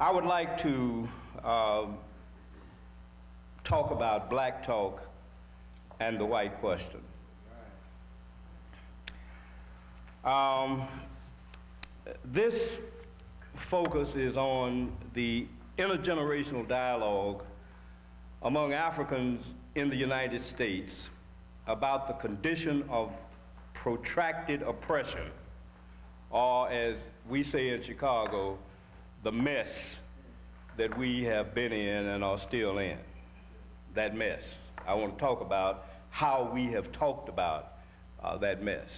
I would like to talk about black talk and the white question. This focus is on the intergenerational dialogue among Africans in the United States about the condition of protracted oppression, or as we say in Chicago, the mess that we have been in and are still in, that mess. I want to talk about how we have talked about that mess.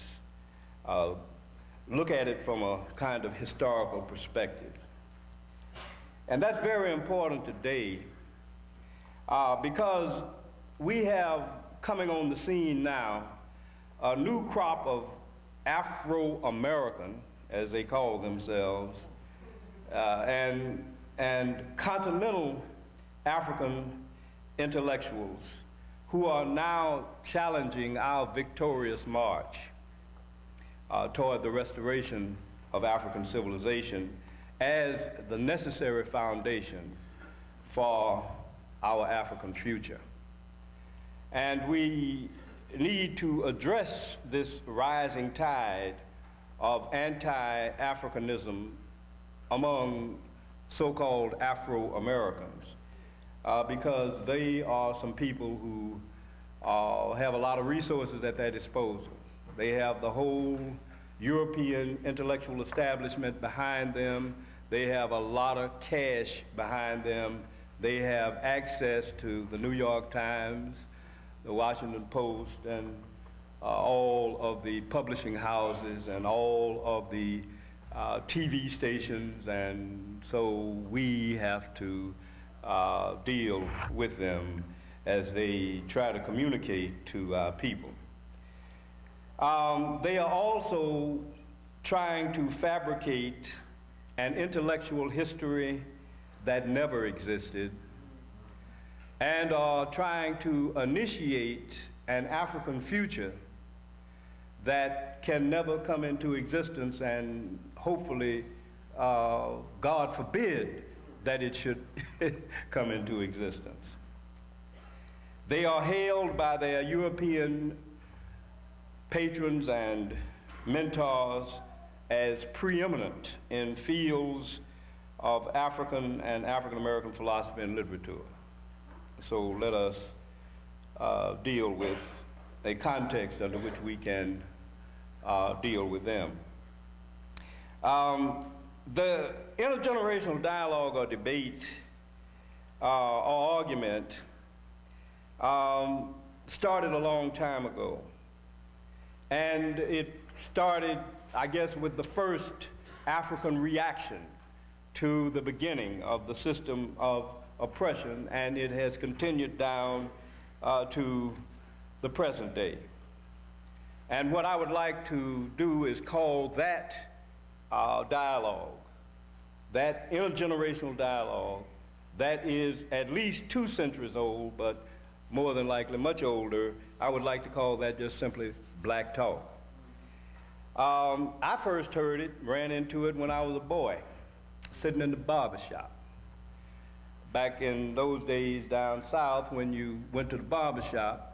Look at it from a kind of historical perspective. And that's very important today because we have coming on the scene now a new crop of Afro-American, as they call themselves, and continental African intellectuals who are now challenging our victorious march toward the restoration of African civilization as the necessary foundation for our African future. And we need to address this rising tide of anti-Africanism among so-called Afro-Americans because they are some people who have a lot of resources at their disposal. They have the whole European intellectual establishment behind them. They have a lot of cash behind them. They have access to the New York Times, the Washington Post, and all of the publishing houses and all of the TV stations, and so we have to deal with them as they try to communicate to people. They are also trying to fabricate an intellectual history that never existed and are trying to initiate an African future that can never come into existence, and hopefully, God forbid, that it should come into existence. They are hailed by their European patrons and mentors as preeminent in fields of African and African American philosophy and literature. So let us deal with a context under which we can deal with them. The intergenerational dialogue or debate or argument started a long time ago. And it started, I guess, with the first African reaction to the beginning of the system of oppression, and it has continued down to the present day. And what I would like to do is call that dialogue, that intergenerational dialogue, that is at least 2 centuries old, but more than likely much older, I would like to call that just simply black talk. I first heard it, ran into it when I was a boy, sitting in the barber shop. Back in those days down south, when you went to the barber shop,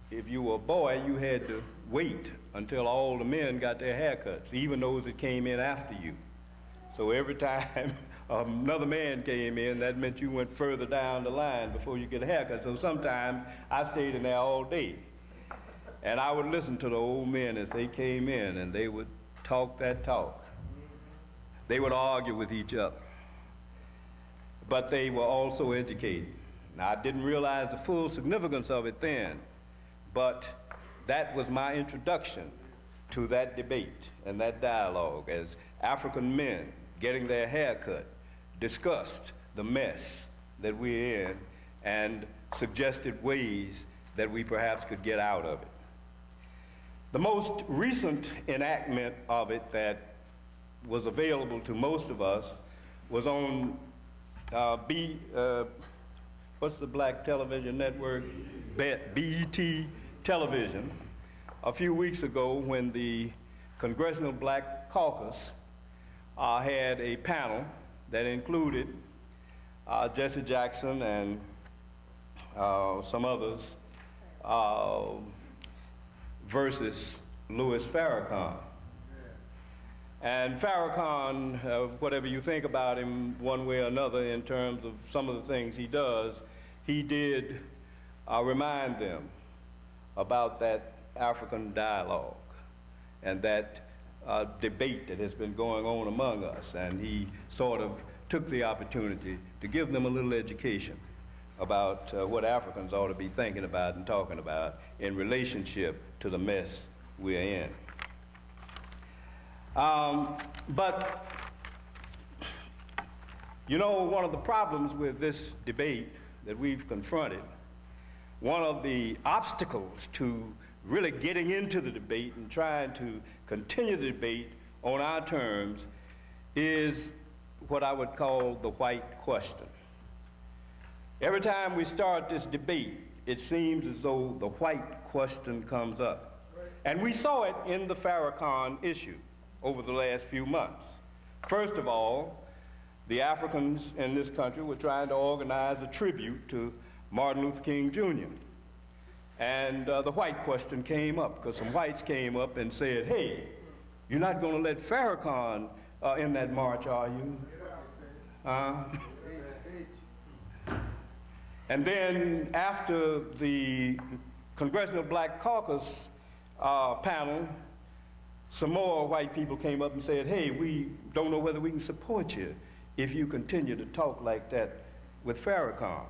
if you were a boy, you had to wait until all the men got their haircuts, even those that came in after you. So every time another man came in, that meant you went further down the line before you get a haircut. So sometimes I stayed in there all day. And I would listen to the old men as they came in, and they would talk that talk. They would argue with each other. But they were also educated. Now, I didn't realize the full significance of it then, but that was my introduction to that debate and that dialogue as African men getting their hair cut discussed the mess that we're in and suggested ways that we perhaps could get out of it. The most recent enactment of it that was available to most of us was on what's the black television network? BET television a few weeks ago when the Congressional Black Caucus had a panel that included Jesse Jackson and some others versus Louis Farrakhan. And Farrakhan, whatever you think about him one way or another in terms of some of the things he does, he did remind them about that African dialogue and that debate that has been going on among us. And he sort of took the opportunity to give them a little education about what Africans ought to be thinking about and talking about in relationship to the mess we're in. But, you know, one of the problems with this debate that we've confronted, one of the obstacles to really getting into the debate and trying to continue the debate on our terms is what I would call the white question. Every time we start this debate, it seems as though the white question comes up. And we saw it in the Farrakhan issue over the last few months. First of all, the Africans in this country were trying to organize a tribute to Martin Luther King Jr. And the white question came up because some whites came up and said, hey, you're not going to let Farrakhan in that march, are you? And then after the Congressional Black Caucus panel, some more white people came up and said, hey, we don't know whether we can support you if you continue to talk like that with Farrakhan.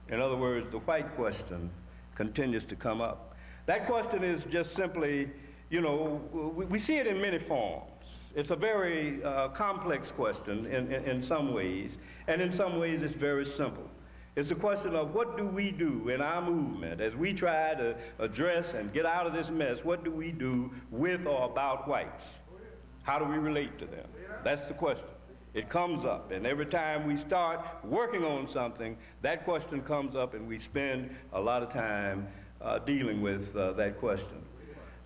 In other words, the white question continues to come up. That question is just simply, you know, we see it in many forms. It's a very complex question in some ways, and in some ways it's very simple. It's a question of what do we do in our movement as we try to address and get out of this mess. What do we do with or about whites? How do we relate to them? That's the question. It comes up, and every time we start working on something, that question comes up, and we spend a lot of time dealing with that question.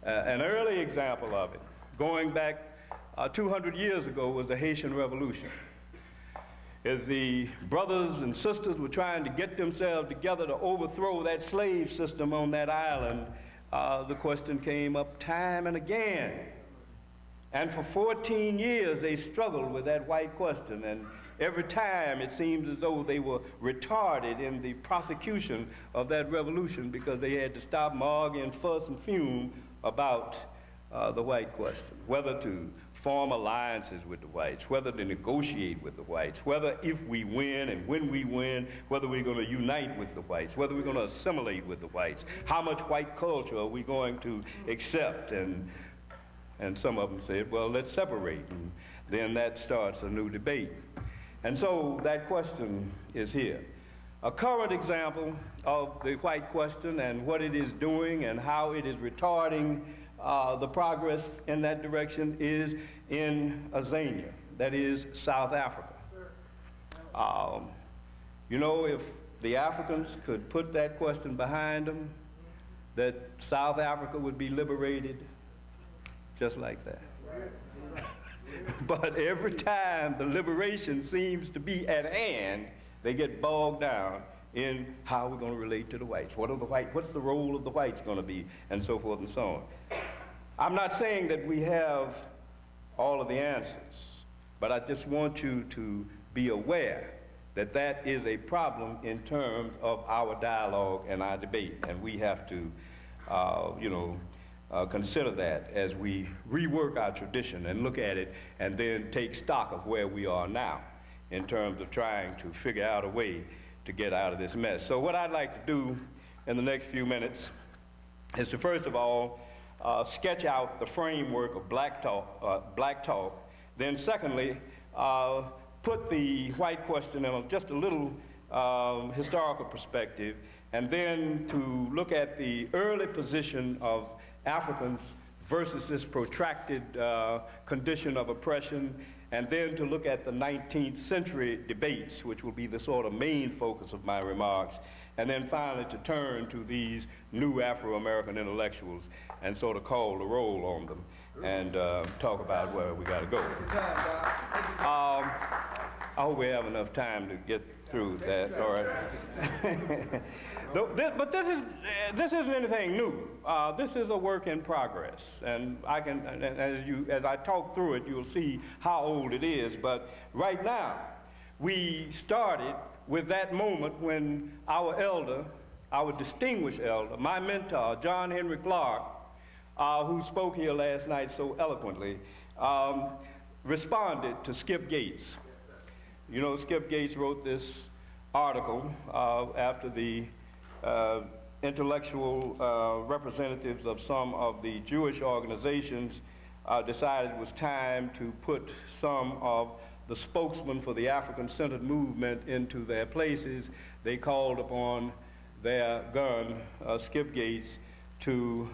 An early example of it, going back 200 years ago, was the Haitian Revolution. As the brothers and sisters were trying to get themselves together to overthrow that slave system on that island, the question came up time and again. And for 14 years, they struggled with that white question. And every time, it seems as though they were retarded in the prosecution of that revolution because they had to stop and argue and fuss and fume about the white question, whether to form alliances with the whites, whether to negotiate with the whites, whether if we win and when we win, whether we're going to unite with the whites, whether we're going to assimilate with the whites, how much white culture are we going to accept, and some of them said, well, let's separate, and then that starts a new debate. And so that question is here. A current example of the white question and what it is doing and how it is retarding the progress in that direction is in Azania, that is South Africa. You know, if the Africans could put that question behind them, that South Africa would be liberated just like that. But every time the liberation seems to be at hand, they get bogged down in how we're going to relate to the whites. What's the role of the whites going to be, and so forth and so on. I'm not saying that we have all of the answers, but I just want you to be aware that that is a problem in terms of our dialogue and our debate, and we have to, consider that as we rework our tradition and look at it and then take stock of where we are now in terms of trying to figure out a way to get out of this mess. So what I'd like to do in the next few minutes is to first of all sketch out the framework of black talk, then secondly put the white question in just a little historical perspective, and then to look at the early position of Africans versus this protracted condition of oppression, and then to look at the 19th century debates, which will be the sort of main focus of my remarks, and then finally to turn to these new Afro-American intellectuals and sort of call the roll on them and talk about where we got to go. I hope we have enough time to get through that. All right. But this isn't anything new. This is a work in progress, and as I talk through it, you'll see how old it is. But right now, we started with that moment when our elder, our distinguished elder, my mentor, John Henry Clark, who spoke here last night so eloquently, responded to Skip Gates. You know, Skip Gates wrote this article after the intellectual representatives of some of the Jewish organizations decided it was time to put some of the spokesmen for the African-centered movement into their places. They called upon their gun, Skip Gates, to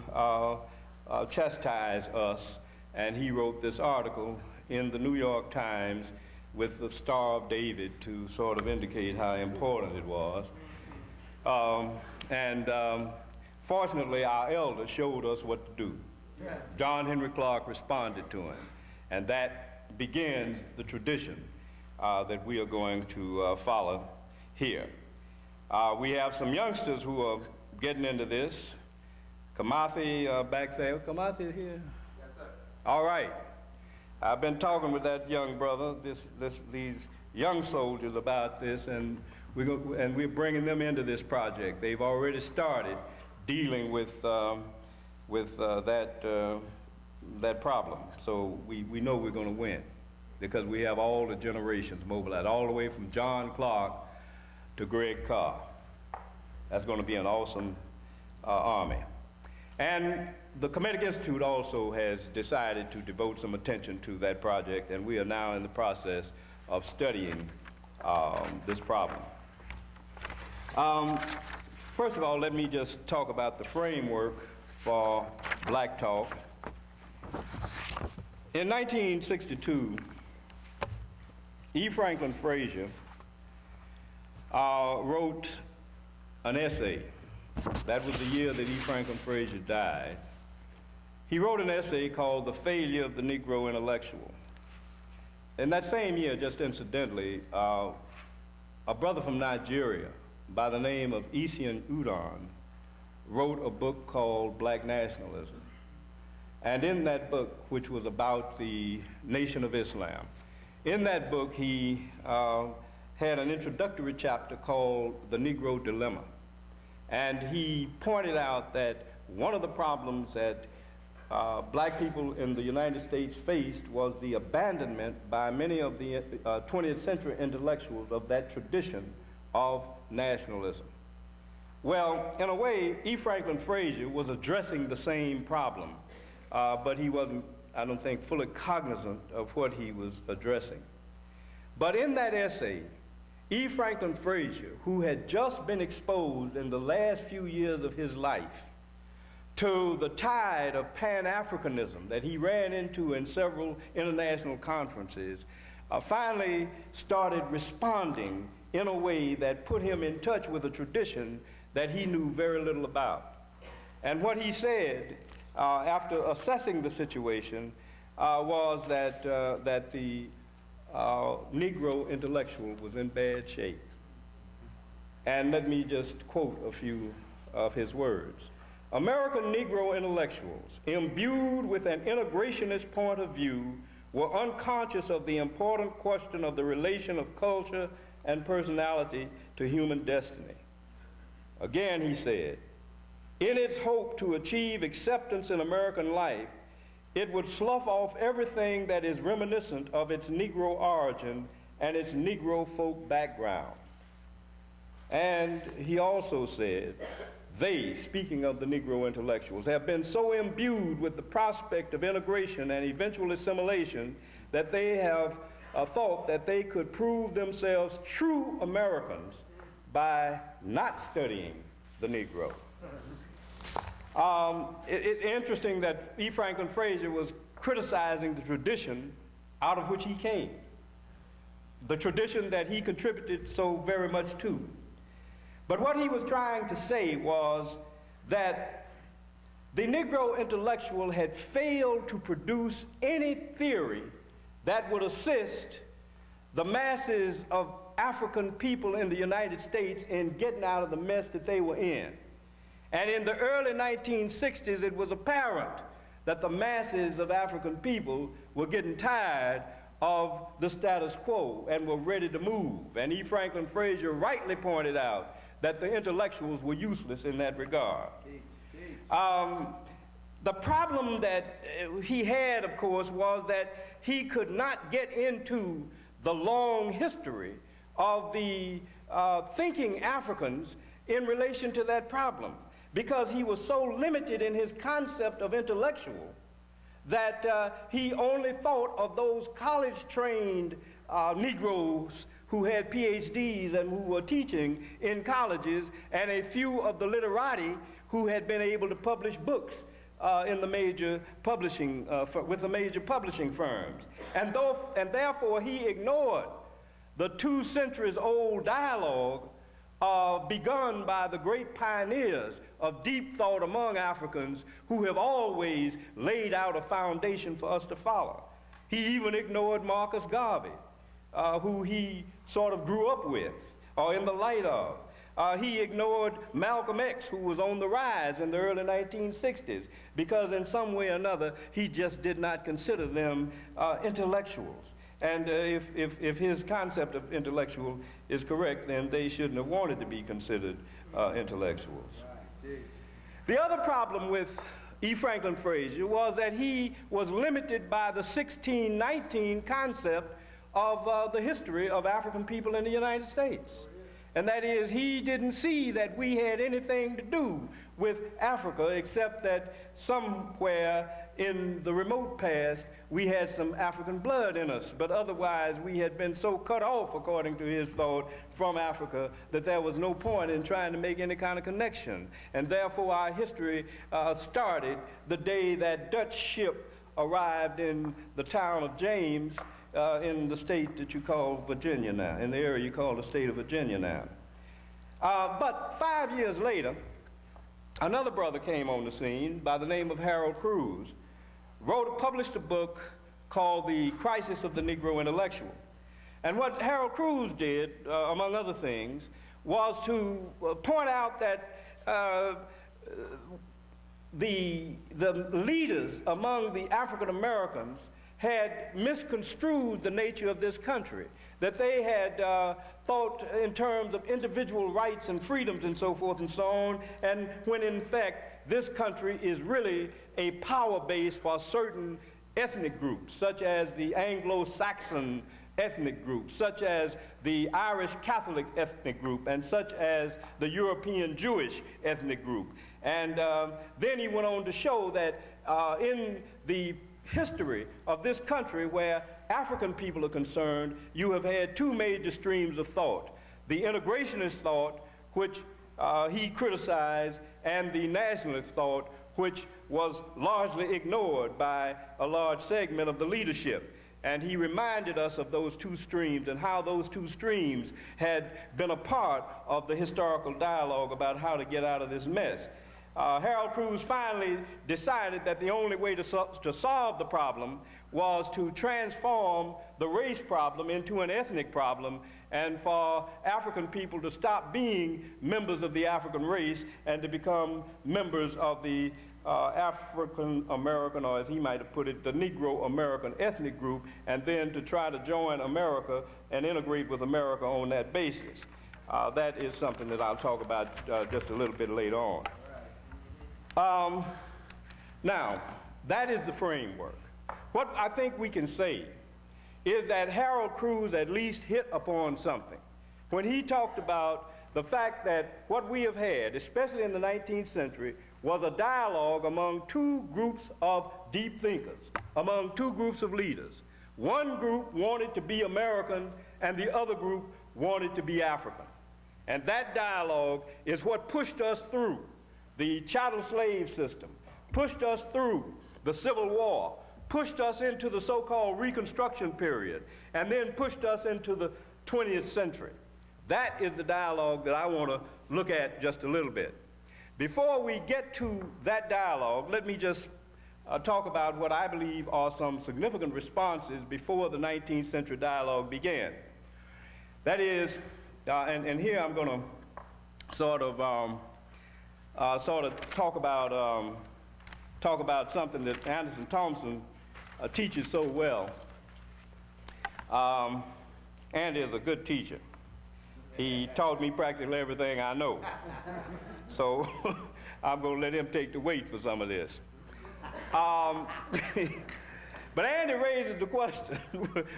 chastise us, and he wrote this article in the New York Times with the Star of David to sort of indicate how important it was. Fortunately, our elder showed us what to do. John Henry Clark responded to him, and that begins the tradition that we are going to follow here. We have some youngsters who are getting into this. Kamathi back there. Kamathi is here? Yes, sir. All right. I've been talking with that young brother, these young soldiers about this, and we're bringing them into this project. They've already started dealing with that problem. So we know we're going to win because we have all the generations mobilized, all the way from John Clark to Greg Carr. That's going to be an awesome army. And the Kemetic Institute also has decided to devote some attention to that project, and we are now in the process of studying this problem. First of all, let me just talk about the framework for Black Talk. In 1962, E. Franklin Frazier wrote an essay. That was the year that E. Franklin Frazier died. He wrote an essay called The Failure of the Negro Intellectual. In that same year, just incidentally, a brother from Nigeria by the name of Isian Udon wrote a book called Black Nationalism. And in that book, which was about the Nation of Islam, in that book he had an introductory chapter called The Negro Dilemma. And he pointed out that one of the problems that black people in the United States faced was the abandonment by many of the 20th century intellectuals of that tradition of nationalism. Well, in a way, E. Franklin Frazier was addressing the same problem, but he wasn't, I don't think, fully cognizant of what he was addressing. But in that essay, E. Franklin Frazier, who had just been exposed in the last few years of his life to the tide of Pan-Africanism that he ran into in several international conferences, finally started responding in a way that put him in touch with a tradition that he knew very little about. And what he said after assessing the situation was that the Negro intellectual was in bad shape. And let me just quote a few of his words. American Negro intellectuals, imbued with an integrationist point of view, were unconscious of the important question of the relation of culture and personality to human destiny. Again, he said, in its hope to achieve acceptance in American life, it would slough off everything that is reminiscent of its Negro origin and its Negro folk background. And he also said, they, speaking of the Negro intellectuals, have been so imbued with the prospect of integration and eventual assimilation that they have thought that they could prove themselves true Americans by not studying the Negro. It's interesting that E. Franklin Frazier was criticizing the tradition out of which he came, the tradition that he contributed so very much to. But what he was trying to say was that the Negro intellectual had failed to produce any theory that would assist the masses of African people in the United States in getting out of the mess that they were in. And in the early 1960s, it was apparent that the masses of African people were getting tired of the status quo and were ready to move. And E. Franklin Frazier rightly pointed out that the intellectuals were useless in that regard. The problem that he had, of course, was that he could not get into the long history of the thinking Africans in relation to that problem, because he was so limited in his concept of intellectual that he only thought of those college-trained Negroes who had PhDs and who were teaching in colleges, and a few of the literati who had been able to publish books in the major publishing, with the major publishing firms. And therefore he ignored the 2 centuries old dialogue begun by the great pioneers of deep thought among Africans who have always laid out a foundation for us to follow. He even ignored Marcus Garvey, who he sort of grew up with, or in the light of. He ignored Malcolm X, who was on the rise in the early 1960s, because in some way or another, he just did not consider them intellectuals. And if his concept of intellectual is correct, then they shouldn't have wanted to be considered intellectuals. The other problem with E. Franklin Frazier was that he was limited by the 1619 concept of the history of African people in the United States. And that is, he didn't see that we had anything to do with Africa except that somewhere in the remote past we had some African blood in us, but otherwise we had been so cut off, according to his thought, from Africa that there was no point in trying to make any kind of connection. And therefore our history started the day that Dutch ship arrived in the town of James in the state that you call Virginia now, in the area you call the state of Virginia now. But 5 years later, another brother came on the scene by the name of Harold Cruse, published a book called The Crisis of the Negro Intellectual. And what Harold Cruse did, among other things, was to point out that the leaders among the African Americans had misconstrued the nature of this country, that they had thought in terms of individual rights and freedoms and so forth and so on, and when in fact this country is really a power base for certain ethnic groups, such as the Anglo-Saxon ethnic group, such as the Irish Catholic ethnic group, and such as the European Jewish ethnic group. And then he went on to show that in the history of this country where African people are concerned, you have had 2 major streams of thought: the integrationist thought, which he criticized, and the nationalist thought, which was largely ignored by a large segment of the leadership. And he reminded us of those 2 streams and how those 2 streams had been a part of the historical dialogue about how to get out of this mess. Harold Cruse finally decided that the only way to solve the problem was to transform the race problem into an ethnic problem, and for African people to stop being members of the African race and to become members of the African American, or as he might have put it, the Negro American ethnic group, and then to try to join America and integrate with America on that basis. That is something that I'll talk about just a little bit later on. Now, that is the framework. What I think we can say is that Harold Cruse at least hit upon something when he talked about the fact that what we have had, especially in the 19th century, was a dialogue among 2 groups of deep thinkers, among 2 groups of leaders. One group wanted to be American, and the other group wanted to be African. And that dialogue is what pushed us through the chattel slave system, pushed us through the Civil War, pushed us into the so-called Reconstruction period, and then pushed us into the 20th century. That is the dialogue that I want to look at just a little bit. Before we get to that dialogue, let me just talk about what I believe are some significant responses before the 19th century dialogue began. That is, and here I'm going to sort of talk about something that Anderson Thompson teaches so well. Andy is a good teacher. He taught me practically everything I know. So I'm going to let him take the weight for some of this. But Andy raises the question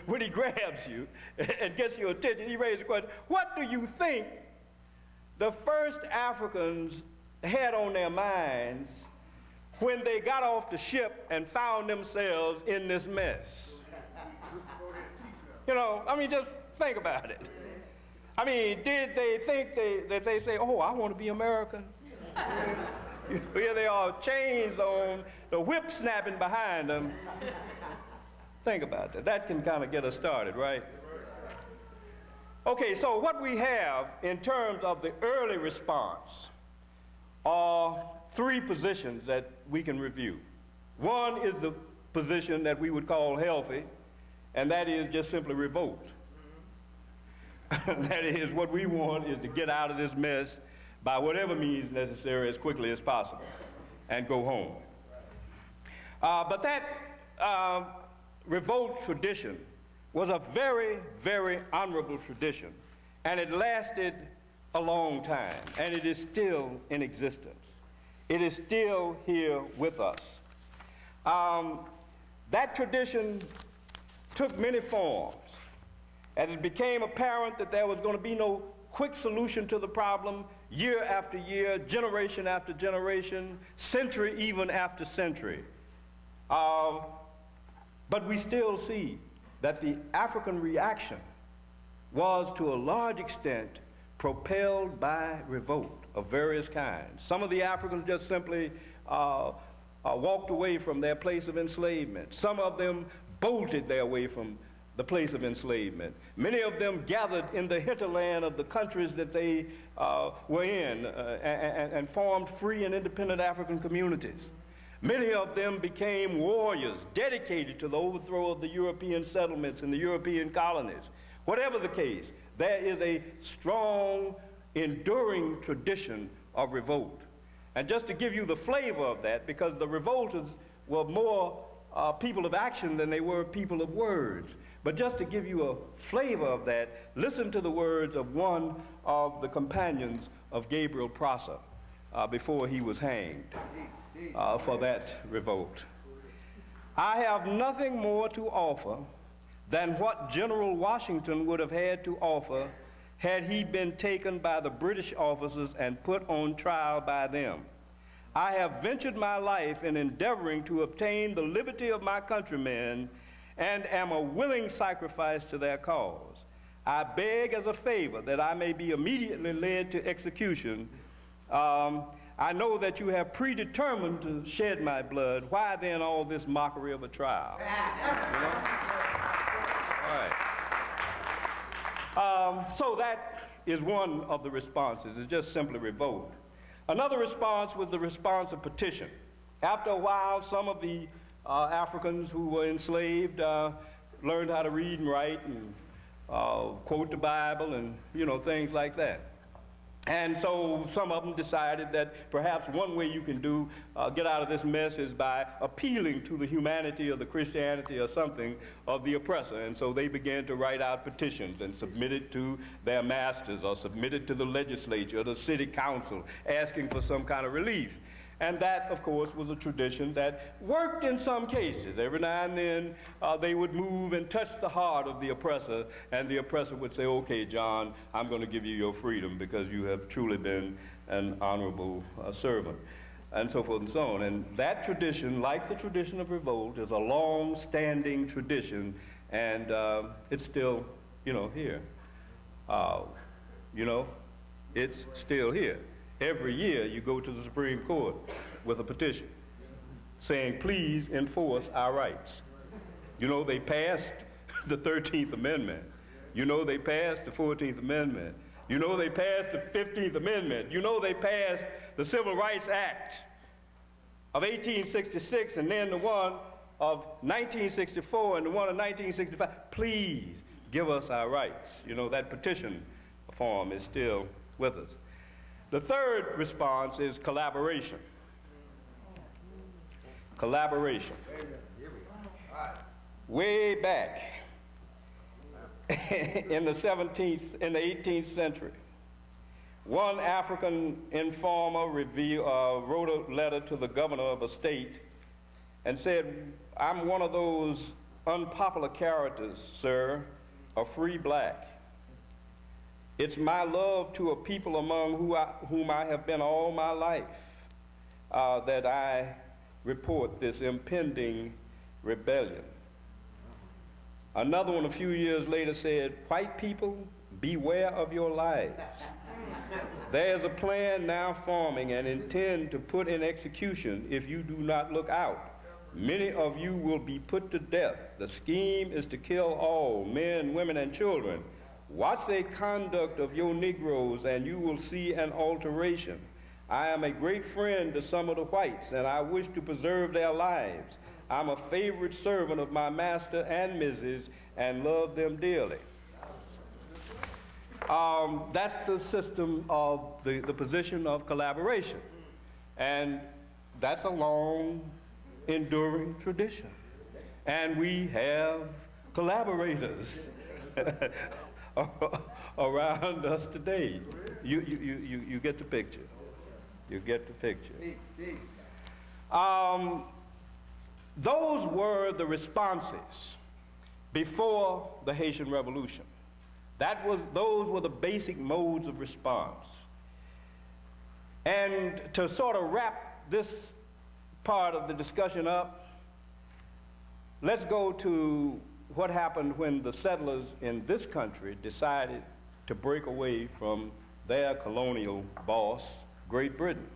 when he grabs you and gets your attention. He raises the question, what do you think the first Africans had on their minds when they got off the ship and found themselves in this mess? You know, I mean, just think about it. I mean, did they think that they say, oh, I want to be American? Here they are, chains on, the whip snapping behind them. Think about that. That can kind of get us started, right? Okay, so what we have in terms of the early response are three positions that we can review. One is the position that we would call healthy, and that is just simply revolt. That is, what we want is to get out of this mess by whatever means necessary as quickly as possible and go home. But that revolt tradition was a very, very honorable tradition, and it lasted a long time, and it is still in existence. It is still here with us. That tradition took many forms. As it became apparent that there was going to be no quick solution to the problem, year after year, generation after generation, century even after century. But we still see that the African reaction was to a large extent propelled by revolt of various kinds. Some of the Africans just simply walked away from their place of enslavement. Some of them bolted their way from the place of enslavement. Many of them gathered in the hinterland of the countries that they were in and formed free and independent African communities. Many of them became warriors dedicated to the overthrow of the European settlements and the European colonies. Whatever the case, there is a strong, enduring tradition of revolt. And just to give you the flavor of that, because the revolters were more people of action than they were people of words. But just to give you a flavor of that, listen to the words of one of the companions of Gabriel Prosser before he was hanged for that revolt. I have nothing more to offer than what General Washington would have had to offer had he been taken by the British officers and put on trial by them. I have ventured my life in endeavoring to obtain the liberty of my countrymen and am a willing sacrifice to their cause. I beg as a favor that I may be immediately led to execution. I know that you have predetermined to shed my blood. Why then all this mockery of a trial? You know? All right. So that is one of the responses. It's just simply revolt. Another response was the response of petition. After a while, some of the Africans who were enslaved learned how to read and write and quote the Bible and, things like that. And so some of them decided that perhaps one way you can get out of this mess is by appealing to the humanity or the Christianity or something of the oppressor. And so they began to write out petitions and submit it to their masters or submit it to the legislature or the city council asking for some kind of relief. And that, of course, was a tradition that worked in some cases. Every now and then, they would move and touch the heart of the oppressor, and the oppressor would say, okay, John, I'm going to give you your freedom because you have truly been an honorable servant, and so forth and so on. And that tradition, like the tradition of revolt, is a long-standing tradition, and it's still, here. It's still here. Every year you go to the Supreme Court with a petition saying, please enforce our rights. They passed the 13th Amendment. They passed the 14th Amendment. They passed the 15th Amendment. They passed the Civil Rights Act. of 1866 and then the one of 1964 and the one of 1965. Please give us our rights. You know, that petition form is still with us. The third response is collaboration. Collaboration. Way back in the 18th century, one African informer wrote a letter to the governor of a state and said, "I'm one of those unpopular characters, sir, a free black. It's my love to a people among whom I have been all my life that I report this impending rebellion." Another one a few years later said, "White people, beware of your lives. There's a plan now forming and intend to put in execution if you do not look out. Many of you will be put to death. The scheme is to kill all, men, women, and children. Watch the conduct of your Negroes, and you will see an alteration. I am a great friend to some of the whites, and I wish to preserve their lives. I'm a favorite servant of my master and missus, and love them dearly." That's the system of the position of collaboration. And that's a long, enduring tradition. And we have collaborators around us today. You get the picture. You get the picture. Those were the responses before the Haitian Revolution. Those were the basic modes of response. And to sort of wrap this part of the discussion up, let's go to what happened when the settlers in this country decided to break away from their colonial boss, Great Britain.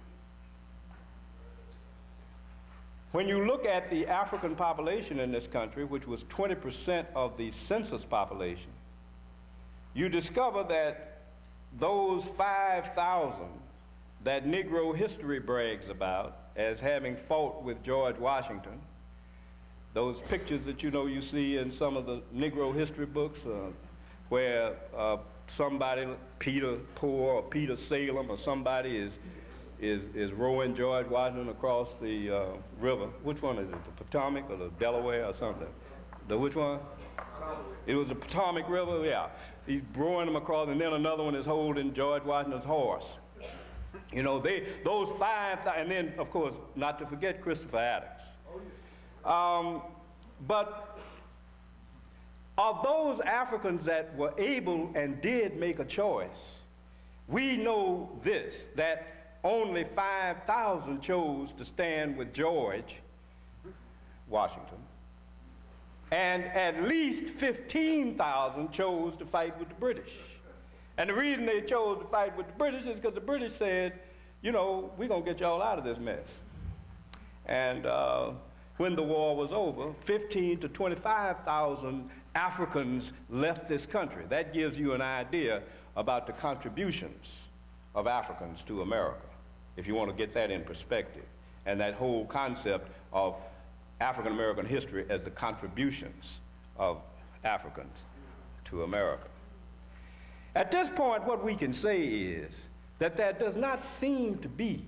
When you look at the African population in this country, which was 20% of the census population, you discover that those 5,000 that Negro history brags about as having fought with George Washington, those pictures that you see in some of the Negro history books where somebody, Peter Poor or Peter Salem or somebody is rowing George Washington across the river. Which one is it, the Potomac or the Delaware or something? Which one? It was the Potomac River, yeah. He's rowing them across, and then another one is holding George Washington's horse. Those 5,000, and then, of course, not to forget Christopher Adams. But of those Africans that were able and did make a choice, we know this, that only 5,000 chose to stand with George Washington, and at least 15,000 chose to fight with the British. And the reason they chose to fight with the British is because the British said, we're going to get y'all out of this mess. And when the war was over, 15,000 to 25,000 Africans left this country. That gives you an idea about the contributions of Africans to America, if you want to get that in perspective, and that whole concept of African American history as the contributions of Africans to America. At this point, what we can say is that there does not seem to be,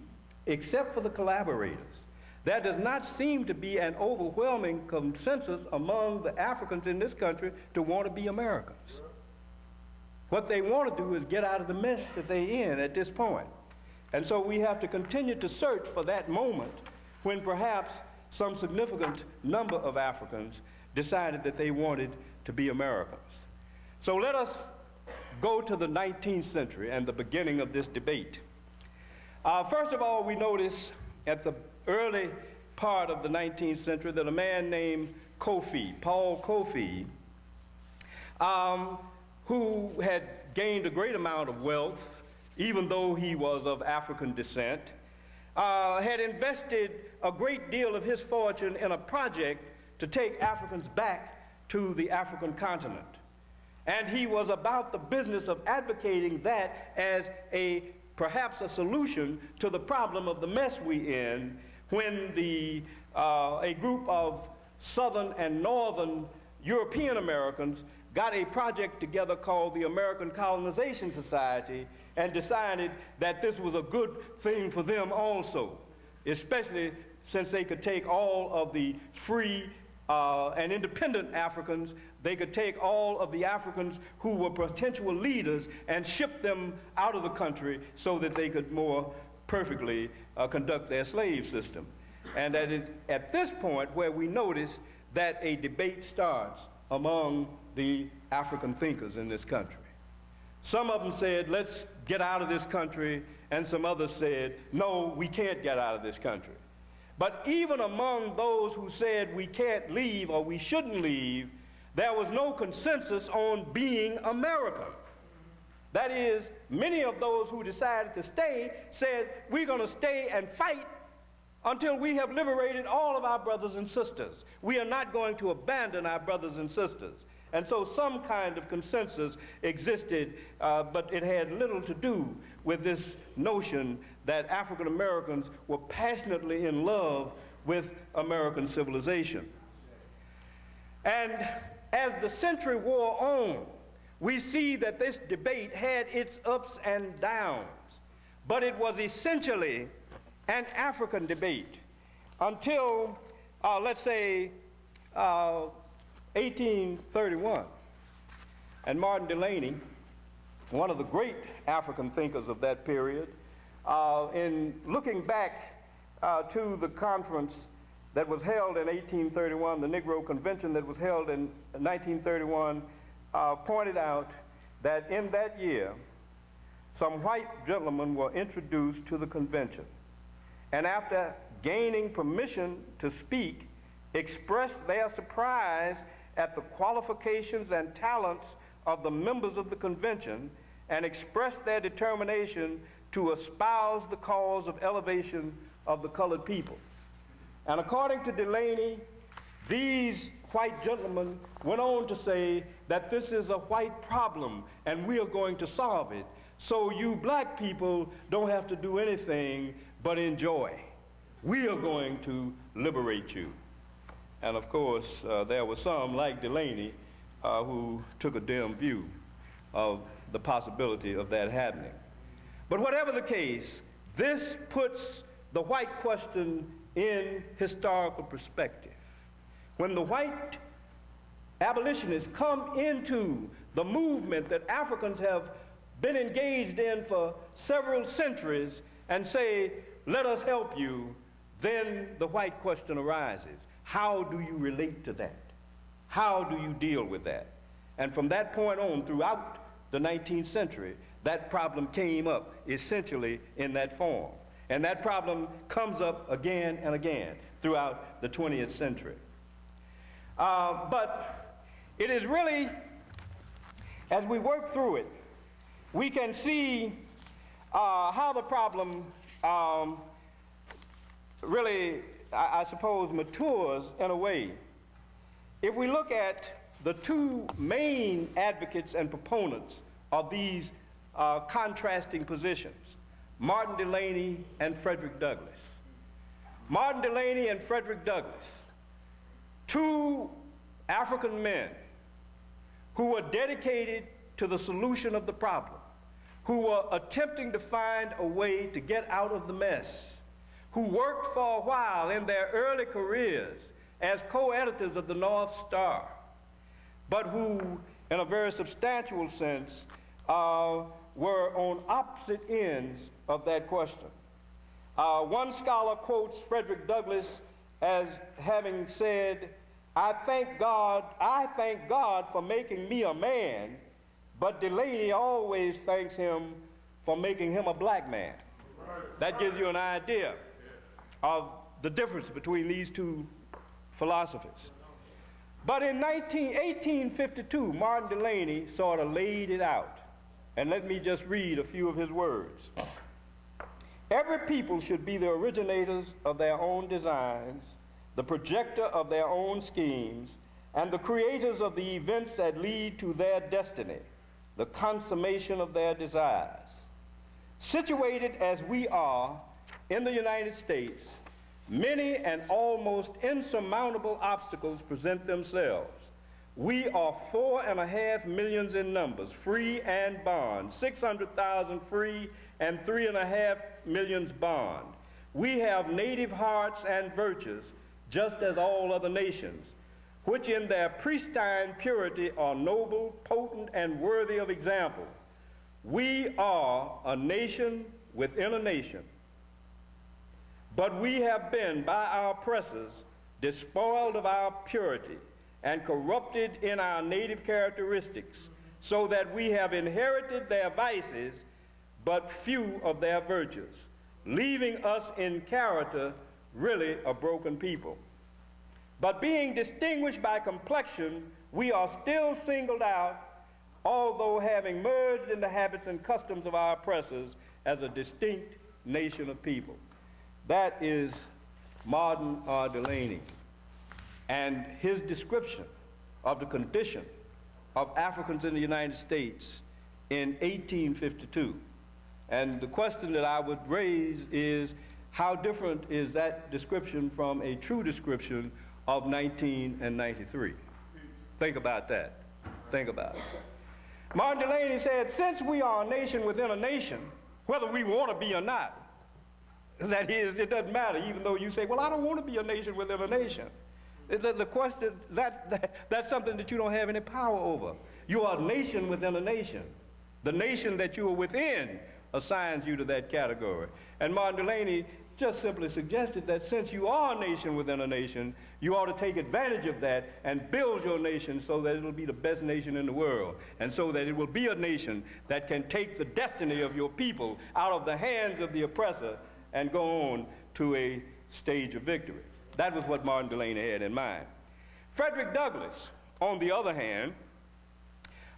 except for the collaborators, there does not seem to be an overwhelming consensus among the Africans in this country to want to be Americans. What they want to do is get out of the mess that they're in at this point. And so we have to continue to search for that moment when perhaps some significant number of Africans decided that they wanted to be Americans. So let us go to the 19th century and the beginning of this debate. First of all, we notice at the early part of the 19th century that a man named Kofi, Paul Kofi, who had gained a great amount of wealth, even though he was of African descent, had invested a great deal of his fortune in a project to take Africans back to the African continent. And he was about the business of advocating that as perhaps a solution to the problem of the mess we in when a group of Southern and Northern European Americans got a project together called the American Colonization Society and decided that this was a good thing for them also, especially since they could take all of the free and independent Africans. They could take all of the Africans who were potential leaders and ship them out of the country so that they could more perfectly conduct their slave system. And that is at this point where we notice that a debate starts among the African thinkers in this country. Some of them said, let's get out of this country, and some others said, no, we can't get out of this country. But even among those who said we can't leave or we shouldn't leave, there was no consensus on being American. That is, many of those who decided to stay said, we're going to stay and fight until we have liberated all of our brothers and sisters. We are not going to abandon our brothers and sisters. And so some kind of consensus existed, but it had little to do with this notion that African Americans were passionately in love with American civilization. And as the century wore on, we see that this debate had its ups and downs, but it was essentially an African debate until, let's say, 1831. And Martin Delany, one of the great African thinkers of that period, in looking back to the conference that was held in 1831, the Negro Convention that was held in 1931, pointed out that in that year, some white gentlemen were introduced to the convention, and after gaining permission to speak, expressed their surprise at the qualifications and talents of the members of the convention, and expressed their determination to espouse the cause of elevation of the colored people. And according to Delany, these white gentlemen went on to say that this is a white problem and we are going to solve it. So you black people don't have to do anything but enjoy. We are going to liberate you. And of course, there were some like Delany who took a dim view of the possibility of that happening. But whatever the case, this puts the white question in historical perspective. When the white abolitionists come into the movement that Africans have been engaged in for several centuries and say, let us help you, then the white question arises. How do you relate to that? How do you deal with that? And from that point on, throughout the 19th century, that problem came up essentially in that form. And that problem comes up again and again throughout the 20th century. But it is really, as we work through it, we can see how the problem really, I suppose, matures in a way. If we look at the two main advocates and proponents of these contrasting positions, Martin Delany and Frederick Douglass. Martin Delany and Frederick Douglass, two African men who were dedicated to the solution of the problem, who were attempting to find a way to get out of the mess, who worked for a while in their early careers as co-editors of the North Star, but who, in a very substantial sense, were on opposite ends of that question. One scholar quotes Frederick Douglass as having said, I thank God for making me a man, but Delany always thanks him for making him a black man. That gives you an idea of the difference between these two philosophers. But in 1852, Martin Delany sort of laid it out. And let me just read a few of his words. Every people should be the originators of their own designs, the projector of their own schemes, and the creators of the events that lead to their destiny, the consummation of their desires. Situated as we are in the United States, Many and almost insurmountable obstacles present themselves. We are 4.5 million in numbers, free and bond, 600,000 free and 3.5 million bond. We have native hearts and virtues, just as all other nations, which in their pristine purity are noble, potent, and worthy of example. We are a nation within a nation, but we have been, by our oppressors, despoiled of our purity and corrupted in our native characteristics, so that we have inherited their vices, but few of their virtues, leaving us in character really a broken people. But being distinguished by complexion, we are still singled out, although having merged in the habits and customs of our oppressors as a distinct nation of people. That is Martin R. Delaney and his description of the condition of Africans in the United States in 1852. And the question that I would raise is, how different is that description from a true description of 1993? Think about that. Think about it. Martin Delaney said, since we are a nation within a nation, whether we want to be or not, that is, it doesn't matter, even though you say, well, I don't want to be a nation within a nation. The question, that's something that you don't have any power over. You are a nation within a nation. The nation that you are within assigns you to that category. And Martin Delaney just simply suggested that since you are a nation within a nation, you ought to take advantage of that and build your nation so that it will be the best nation in the world, and so that it will be a nation that can take the destiny of your people out of the hands of the oppressor and go on to a stage of victory. That was what Martin Delaney had in mind. Frederick Douglass, on the other hand,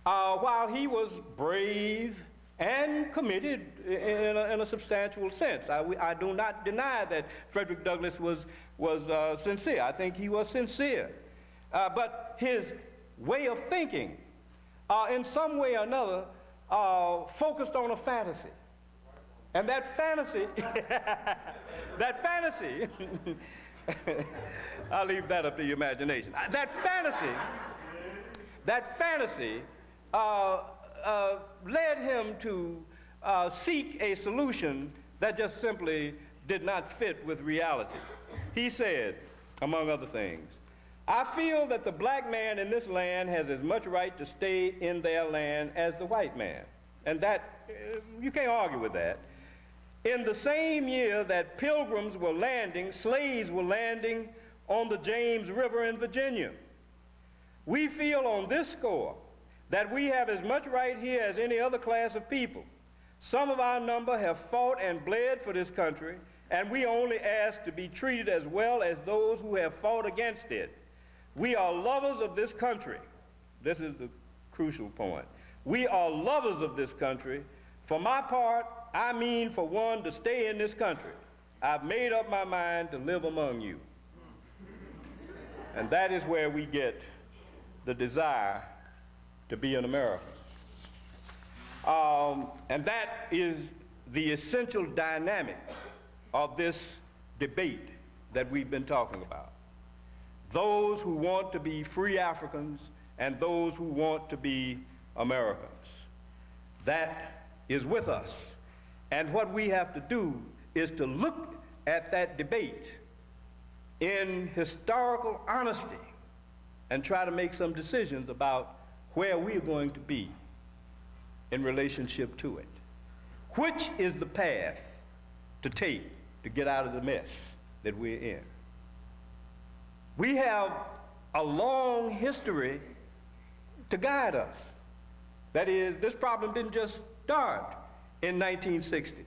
while he was brave and committed in a substantial sense, I do not deny that Frederick Douglass was sincere. I think he was sincere. But his way of thinking, in some way or another, focused on a fantasy. And that fantasy, I'll leave that up to your imagination. That fantasy led him to seek a solution that just simply did not fit with reality. He said, among other things, I feel that the black man in this land has as much right to stay in their land as the white man. And that, you can't argue with that. In the same year that pilgrims were landing, slaves were landing on the James River in Virginia. We feel on this score that we have as much right here as any other class of people. Some of our number have fought and bled for this country, and we only ask to be treated as well as those who have fought against it. We are lovers of this country. This is the crucial point. We are lovers of this country. For my part, I mean, for one, to stay in this country. I've made up my mind to live among you. And that is where we get the desire to be an American. And that is the essential dynamic of this debate that we've been talking about. Those who want to be free Africans and those who want to be Americans. That is with us. And what we have to do is to look at that debate in historical honesty and try to make some decisions about where we're going to be in relationship to it. Which is the path to take to get out of the mess that we're in? We have a long history to guide us. That is, this problem didn't just start in 1960.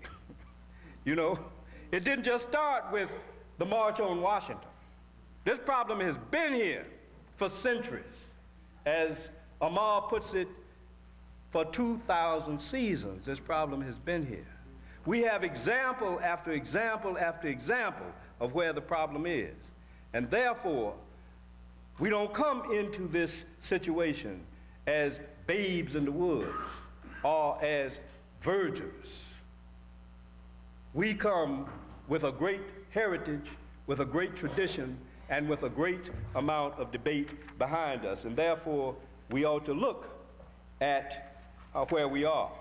You know, it didn't just start with the March on Washington. This problem has been here for centuries. As Amar puts it, for 2,000 seasons, this problem has been here. We have example after example after example of where the problem is. And therefore, we don't come into this situation as babes in the woods or as virgins. We come with a great heritage with a great tradition and with a great amount of debate behind us, and therefore we ought to look at where we are.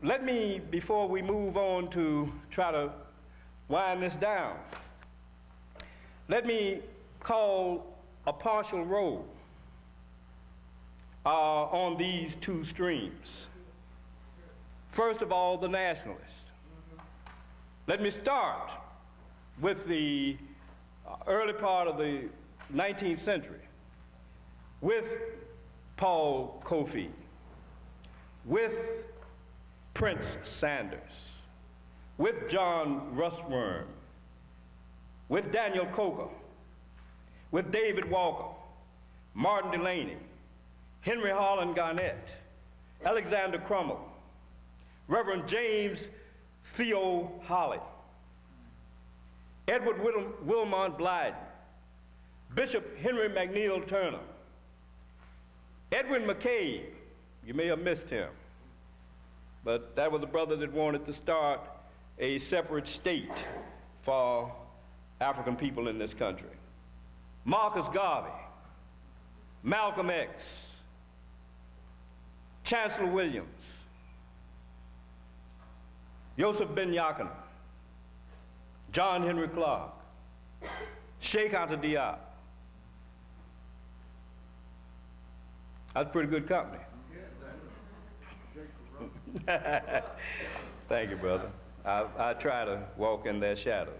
Let me, before we move on to try to wind this down, let me call a partial roll on these two streams. First of all, the nationalist. Let me start with the early part of the 19th century, with Paul Kofi, with Prince Sanders, with John Russwurm, with Daniel Coker, with David Walker, Martin Delaney, Henry Harlan Garnett, Alexander Crummell, Reverend James Theo Holly, Edward Wilmot Blyden, Bishop Henry McNeil Turner, Edwin McCabe. You may have missed him, but that was the brother that wanted to start a separate state for African people in this country. Marcus Garvey, Malcolm X, Chancellor Williams, Joseph Ben Yakina, John Henry Clark, Sheikh Anta Diop. That's pretty good company. Thank you, brother. I try to walk in their shadow.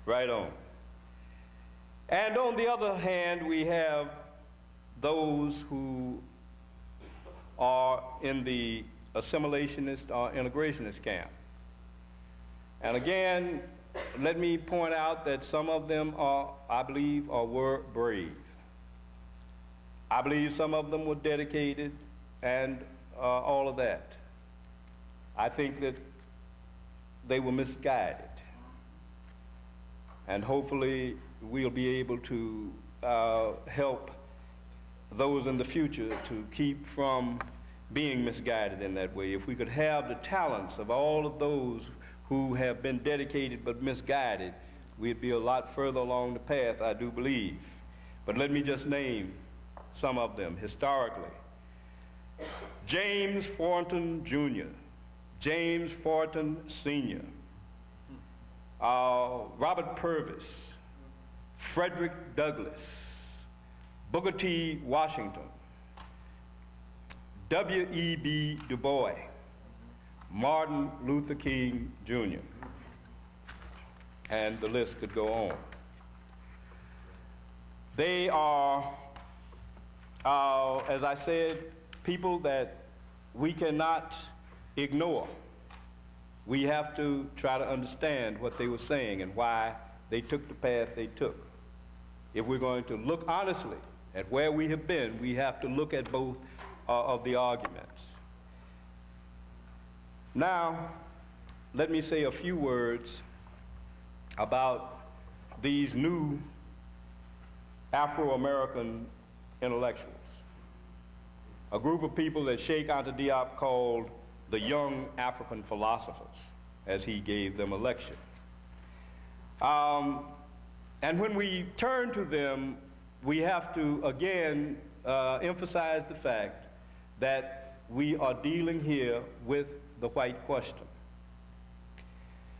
Right on. And on the other hand, we have those who are in the assimilationist or integrationist camp. And again, let me point out that some of them are, I believe, or were brave. I believe some of them were dedicated and all of that. I think that they were misguided. And hopefully we'll be able to help those in the future to keep from being misguided in that way. If we could have the talents of all of those who have been dedicated but misguided, we'd be a lot further along the path, I do believe. But let me just name some of them historically. James Thornton Jr., James Thornton Sr., Robert Purvis, Frederick Douglass, Booker T. Washington, W.E.B. Du Bois, Martin Luther King Jr., and the list could go on. They are, as I said, people that we cannot ignore. We have to try to understand what they were saying and why they took the path they took. If we're going to look honestly at where we have been, we have to look at both of the arguments. Now, let me say a few words about these new Afro-American intellectuals, a group of people that Sheikh Anta Diop called the young African philosophers, as he gave them a lecture. And when we turn to them, we have to again emphasize the fact that we are dealing here with the white question.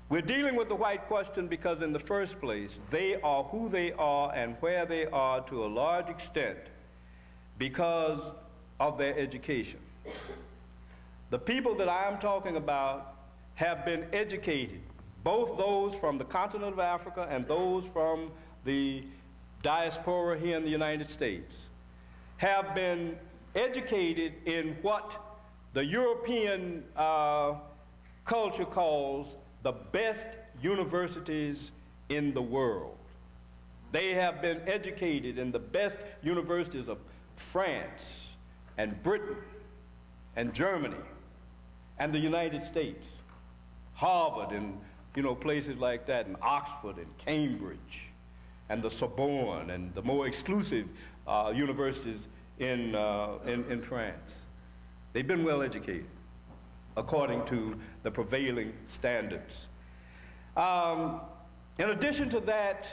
We're dealing with the white question because in the first place, they are who they are and where they are to a large extent because of their education. The people that I am talking about have been educated, both those from the continent of Africa and those from the diaspora here in the United States, have been educated in what the European culture calls the best universities in the world. They have been educated in the best universities of France and Britain and Germany and the United States, Harvard and places like that, and Oxford and Cambridge and the Sorbonne and the more exclusive universities in France. They've been well educated. according to the prevailing standards. In addition to that,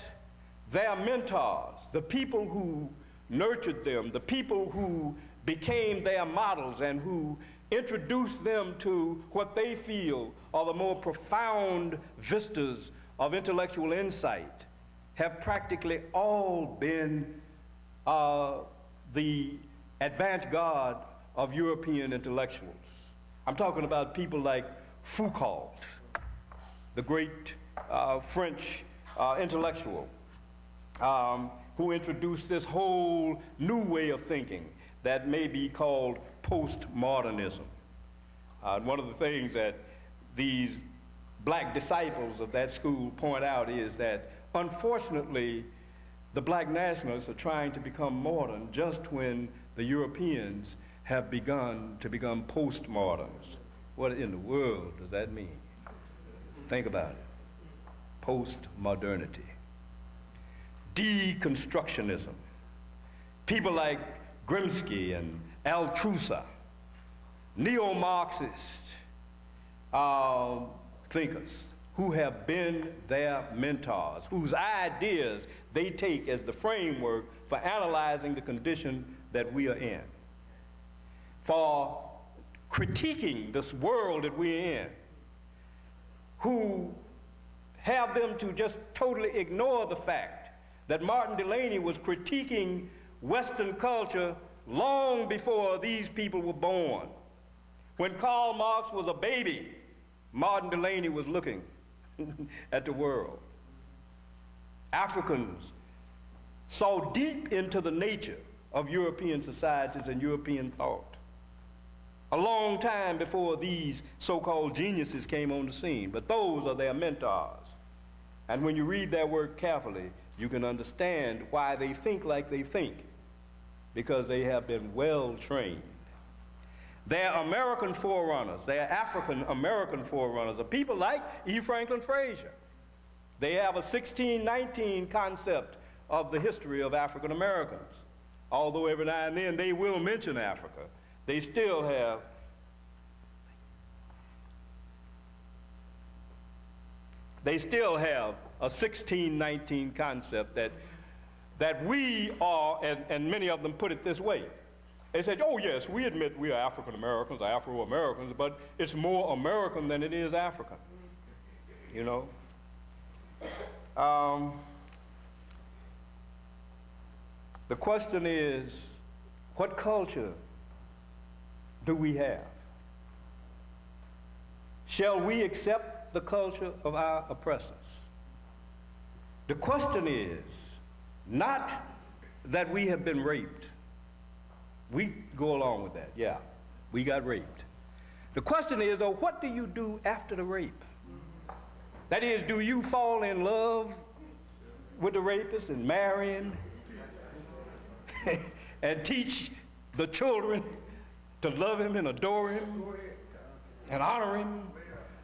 their mentors, the people who nurtured them, the people who became their models and who introduced them to what they feel are the more profound vistas of intellectual insight, have practically all been the advance guard of European intellectuals. I'm talking about people like Foucault, the great French intellectual, who introduced this whole new way of thinking that may be called postmodernism. One of the things that these black disciples of that school point out is that, unfortunately, the black nationalists are trying to become modern just when the Europeans have begun to become postmoderns. What in the world does that mean? Think about it. Postmodernity. Deconstructionism. People like Grimsky and Altrusa, neo-Marxist thinkers who have been their mentors, whose ideas they take as the framework for analyzing the condition that we are in, for critiquing this world that we're in, who have them to just totally ignore the fact that Martin Delany was critiquing Western culture long before these people were born. When Karl Marx was a baby, Martin Delany was looking at the world. Africans saw deep into the nature of European societies and European thought a long time before these so-called geniuses came on the scene. But those are their mentors. And when you read their work carefully, you can understand why they think like they think, because they have been well trained. Their American forerunners, their African American forerunners are people like E. Franklin Frazier. They have a 1619 concept of the history of African Americans. Although every now and then they will mention Africa, they still have a 1619 concept that we are, and many of them put it this way. They said, oh yes, we admit we are African Americans, Afro-Americans, but it's more American than it is African, you know. The question is, what culture do we have? Shall we accept the culture of our oppressors? The question is not that we have been raped. We go along with that, yeah, we got raped. The question is, though, what do you do after the rape? That is, do you fall in love with the rapist and marry him and teach the children to love him and adore him and honor him?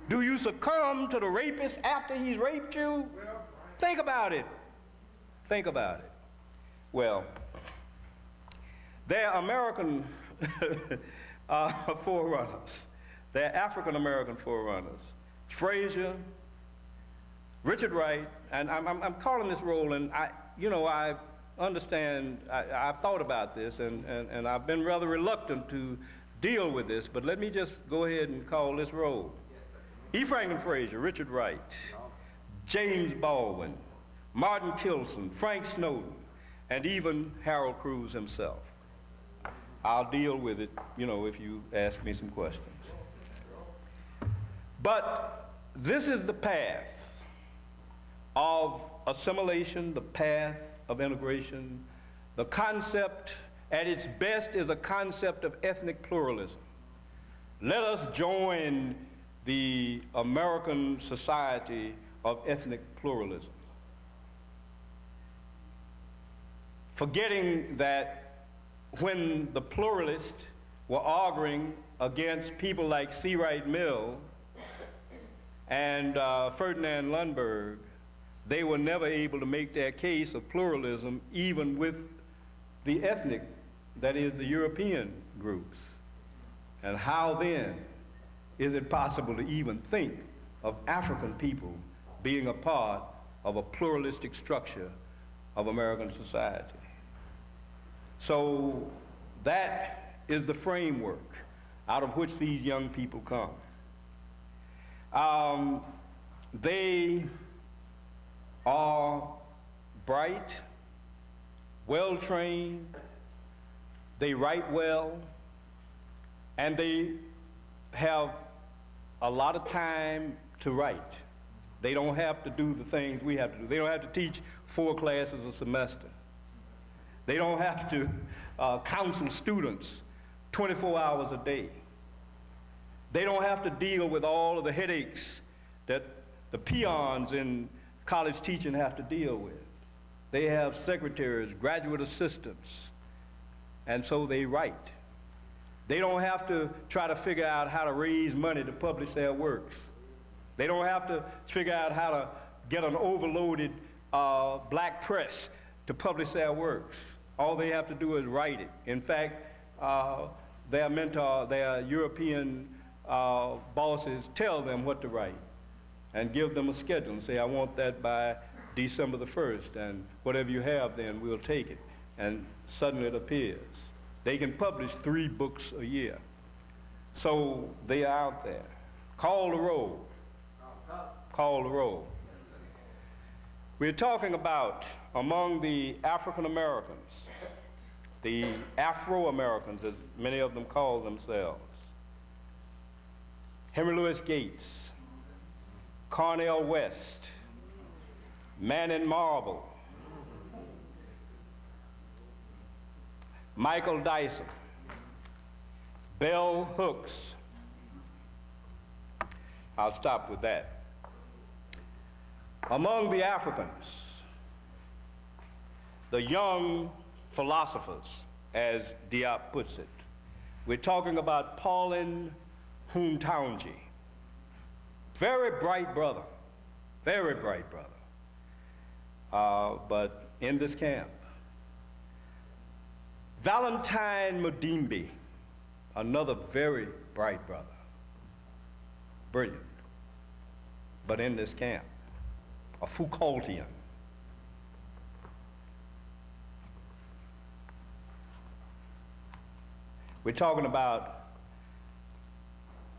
Do you succumb to the rapist after he's raped you? Think about it. Think about it. Well, they're American forerunners. They're African-American forerunners. Frazier, Richard Wright, and I'm calling this role, and I understand, I've thought about this, and I've been rather reluctant to deal with this, but let me just go ahead and call this role. E. Franklin Frazier, Richard Wright, James Baldwin, Martin Kilson, Frank Snowden, and even Harold Cruz himself. I'll deal with it, if you ask me some questions. But this is the path of assimilation, the path of integration. The concept at its best is a concept of ethnic pluralism. Let us join the American Society of Ethnic Pluralism, forgetting that when the pluralists were arguing against people like C. Wright Mill and Ferdinand Lundberg, they were never able to make their case of pluralism even with the ethnic, that is the European groups. And how then is it possible to even think of African people being a part of a pluralistic structure of American society? So that is the framework out of which these young people come. They are bright, well-trained, they write well, and they have a lot of time to write. They don't have to do the things we have to do. They don't have to teach 4 classes a semester. They don't have to counsel students 24 hours a day. They don't have to deal with all of the headaches that the peons in college teaching have to deal with. They have secretaries, graduate assistants, and so they write. They don't have to try to figure out how to raise money to publish their works. They don't have to figure out how to get an overloaded black press to publish their works. All they have to do is write it. In fact, their mentor, their European bosses tell them what to write and give them a schedule and say, I want that by December the 1st, and whatever you have then, we'll take it. And suddenly it appears. They can publish 3 books a year. So they are out there. Call the roll. Call the roll. We're talking about, among the African Americans, the Afro-Americans, as many of them call themselves, Henry Louis Gates, Cornel West, Manning Marble, Michael Dyson, Bell Hooks. I'll stop with that. Among the Africans, the young philosophers, as Diop puts it, we're talking about Pauline Huntaunji. Very bright brother, very bright brother. But in this camp, Valentine Mudimbi, another very bright brother, brilliant, but in this camp, a Foucaultian. We're talking about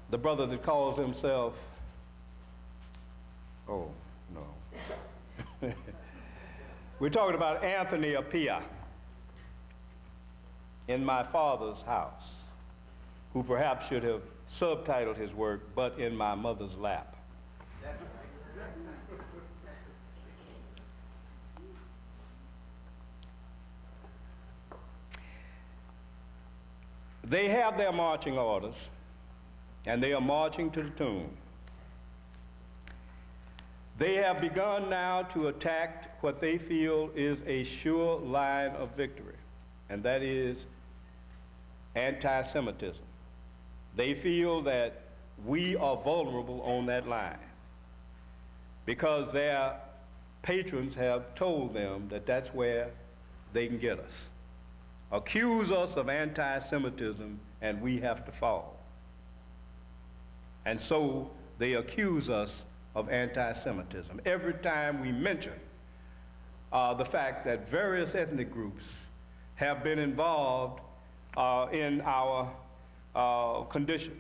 the brother that calls himself, oh, no. We're talking about Anthony Appiah, In My Father's House, who perhaps should have subtitled his work, But in My Mother's Lap. They have their marching orders, and they are marching to the tune. They have begun now to attack what they feel is a sure line of victory, and that is anti-Semitism. They feel that we are vulnerable on that line because their patrons have told them that that's where they can get us. Accuse us of anti-Semitism and we have to fall. And so they accuse us of anti-Semitism. Every time we mention the fact that various ethnic groups have been involved in our condition,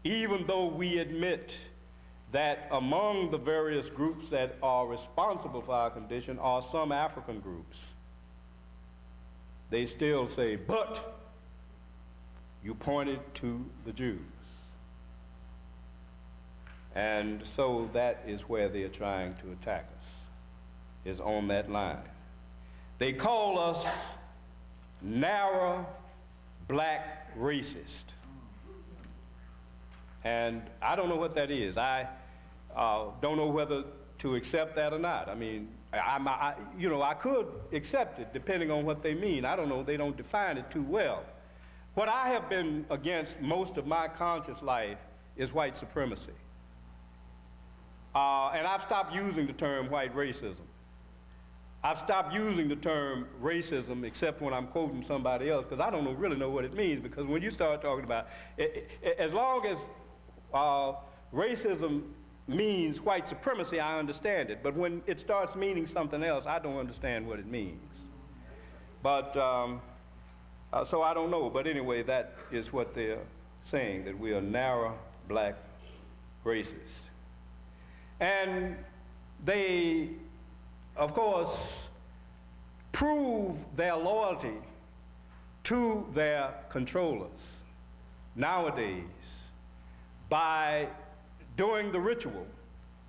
even though we admit that among the various groups that are responsible for our condition are some African groups, they still say, but you pointed to the Jews. And so that is where they are trying to attack us, is on that line. They call us narrow black racist. And I don't know what that is. I don't know whether to accept that or not. I mean, I could accept it depending on what they mean. I don't know. They don't define it too well. What I have been against most of my conscious life is white supremacy. And I've stopped using the term white racism. I've stopped using the term racism except when I'm quoting somebody else, because I don't really know what it means, because when you start talking about it, as long as While racism means white supremacy, I understand it. But when it starts meaning something else, I don't understand what it means. But, so I don't know. But anyway, that is what they're saying, that we are narrow, black, racist. And they, of course, prove their loyalty to their controllers nowadays by doing the ritual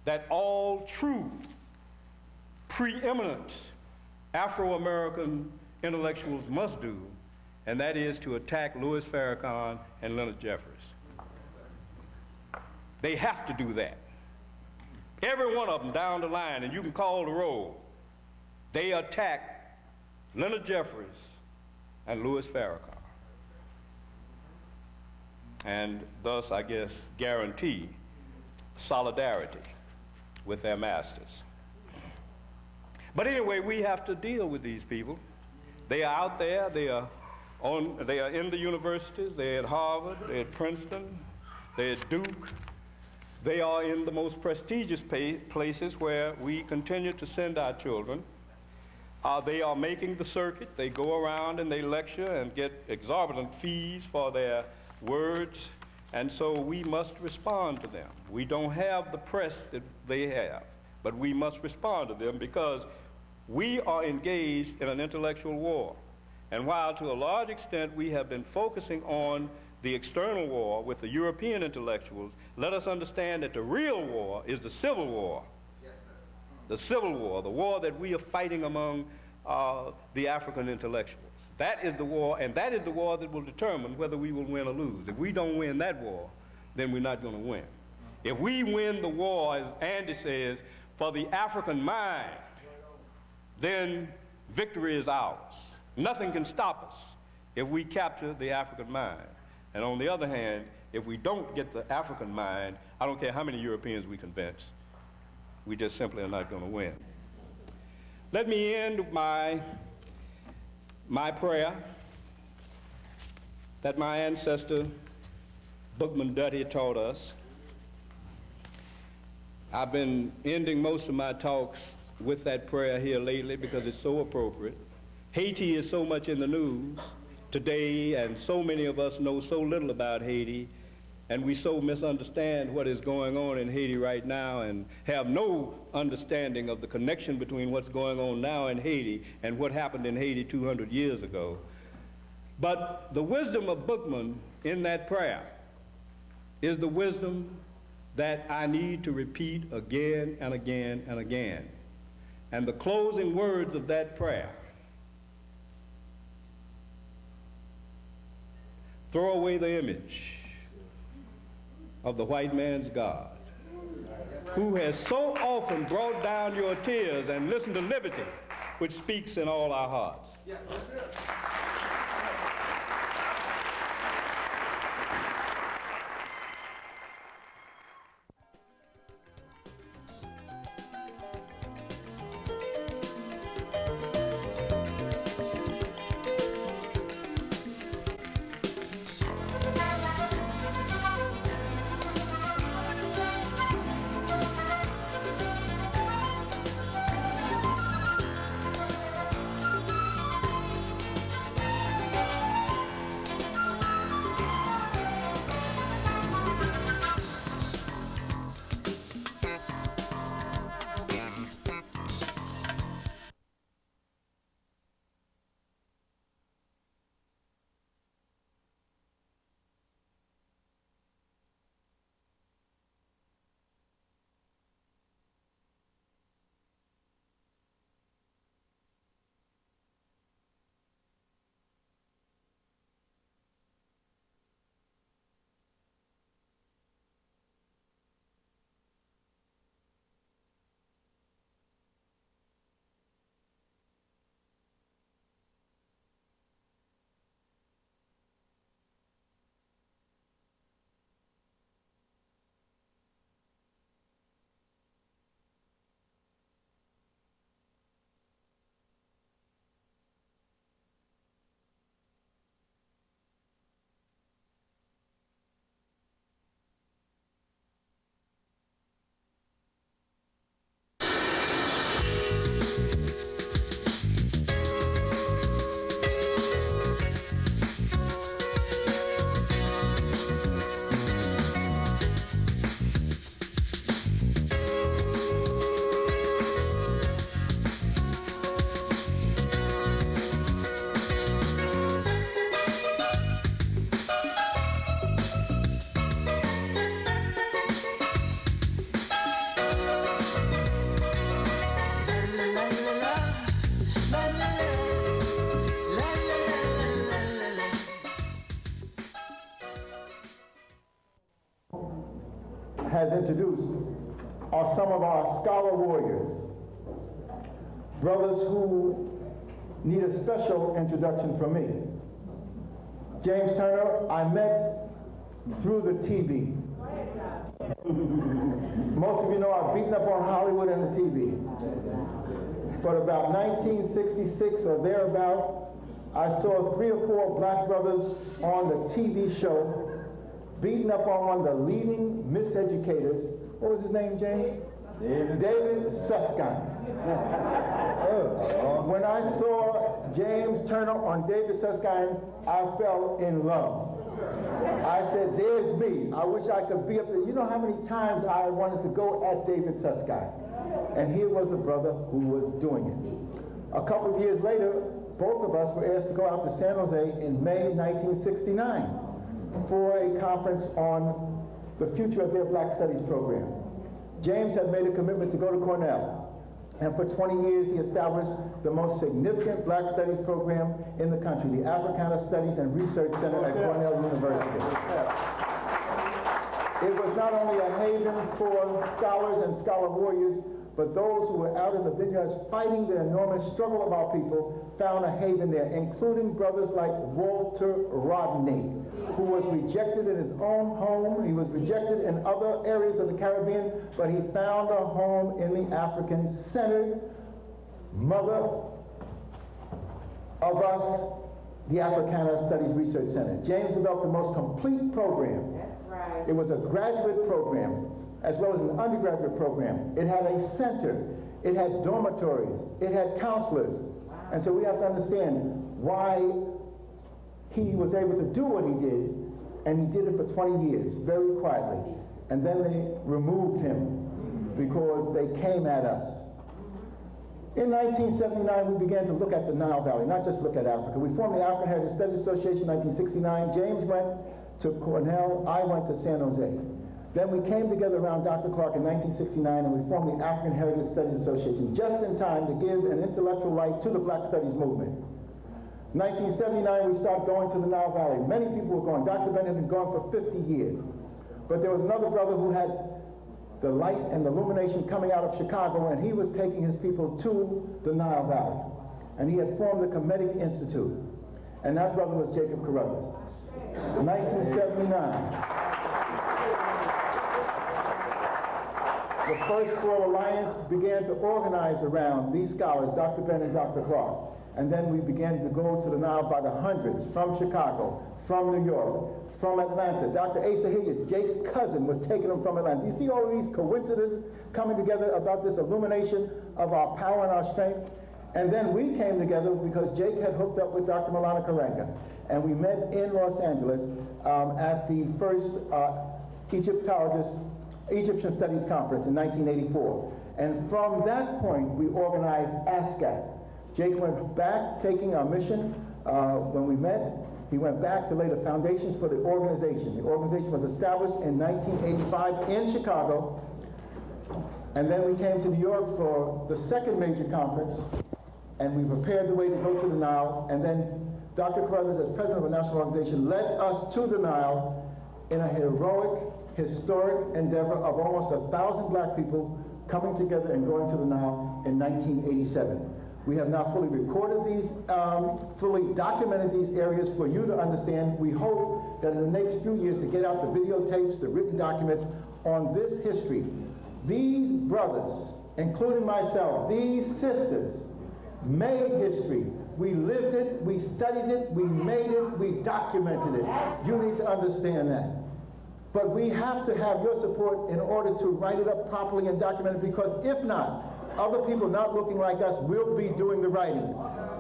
that all true, preeminent Afro-American intellectuals must do, and that is to attack Louis Farrakhan and Leonard Jeffries. They have to do that. Every one of them down the line, and you can call the roll, they attack Leonard Jeffries and Louis Farrakhan. And thus, I guess, guarantee solidarity with their masters. But anyway, we have to deal with these people. They are out there, they are in the universities, they're at Harvard, they're at Princeton, they're at Duke. They are in the most prestigious places where we continue to send our children. They are making the circuit. They go around and they lecture and get exorbitant fees for their words, and so we must respond to them. We don't have the press that they have, but we must respond to them because we are engaged in an intellectual war. And while to a large extent we have been focusing on the external war with the European intellectuals, let us understand that the real war is the Civil War. Yes, the Civil War, the war that we are fighting among the African intellectuals. That is the war, and that is the war that will determine whether we will win or lose. If we don't win that war, then we're not going to win. If we win the war, as Andy says, for the African mind, then victory is ours. Nothing can stop us if we capture the African mind. And on the other hand, if we don't get the African mind, I don't care how many Europeans we convince, we just simply are not going to win. Let me end my prayer that my ancestor Bookman Dutty taught us. I've been ending most of my talks with that prayer here lately because it's so appropriate. Haiti is so much in the news today, and so many of us know so little about Haiti, and we so misunderstand what is going on in Haiti right now and have no understanding of the connection between what's going on now in Haiti and what happened in Haiti 200 years ago. But the wisdom of Bookman in that prayer is the wisdom that I need to repeat again and again and again. And the closing words of that prayer: throw away the image of the white man's God, who has so often brought down your tears, and listen to liberty, which speaks in all our hearts. Yes, has introduced are some of our scholar warriors, brothers who need a special introduction from me. James Turner, I met through the TV. Most of you know I've beaten up on Hollywood and the TV. But about 1966 or thereabout, I saw 3 or 4 black brothers on the TV show beating up on one of the leading miseducators. What was his name, James? David Susskind. When I saw James Turner on David Susskind, I fell in love. I said, there's me. I wish I could be up there. You know how many times I wanted to go at David Susskind? And here was a brother who was doing it. A couple of years later, both of us were asked to go out to San Jose in May 1969 for a conference on the future of their Black Studies program. James had made a commitment to go to Cornell. And for 20 years, he established the most significant Black Studies program in the country, the Africana Studies and Research Center at Cornell University. It was not only a haven for scholars and scholar warriors, but those who were out in the vineyards fighting the enormous struggle of our people found a haven there, including brothers like Walter Rodney, who was rejected in his own home. He was rejected in other areas of the Caribbean, but he found a home in the African-centered mother of us, the Africana Studies Research Center. James developed the most complete program. That's right. It was a graduate program as well as an undergraduate program. It had a center. It had dormitories. It had counselors. Wow. And so we have to understand why he was able to do what he did, and he did it for 20 years, very quietly. And then they removed him because they came at us. In 1979, we began to look at the Nile Valley, not just look at Africa. We formed the African Heritage Studies Association in 1969. James went to Cornell, I went to San Jose. Then we came together around Dr. Clark in 1969 and we formed the African Heritage Studies Association just in time to give an intellectual light to the Black Studies movement. 1979, we started going to the Nile Valley. Many people were going. Dr. Ben had been going for 50 years. But there was another brother who had the light and the illumination coming out of Chicago, and he was taking his people to the Nile Valley. And he had formed the Kemetic Institute. And that brother was Jacob Carruthers. 1979. The First World Alliance began to organize around these scholars, Dr. Ben and Dr. Clark. And then we began to go to the Nile by the hundreds, from Chicago, from New York, from Atlanta. Dr. Asa Hilliard, Jake's cousin, was taking them from Atlanta. Do you see all of these coincidences coming together about this illumination of our power and our strength? And then we came together because Jake had hooked up with Dr. Malana Karenga. And we met in Los Angeles at the first Egyptian Studies Conference in 1984. And from that point, we organized ASCAC. Jake went back taking our mission when we met. He went back to lay the foundations for the organization. The organization was established in 1985 in Chicago. And then we came to New York for the second major conference. And we prepared the way to go to the Nile. And then Dr. Carruthers, as president of a national organization, led us to the Nile in a heroic, historic endeavor of almost 1,000 black people coming together and going to the Nile in 1987. We have now fully recorded these, fully documented these areas for you to understand. We hope that in the next few years to get out the videotapes, the written documents on this history. These brothers, including myself, these sisters, made history. We lived it, we studied it, we made it, we documented it. You need to understand that. But we have to have your support in order to write it up properly and document it, because if not, other people not looking like us will be doing the writing.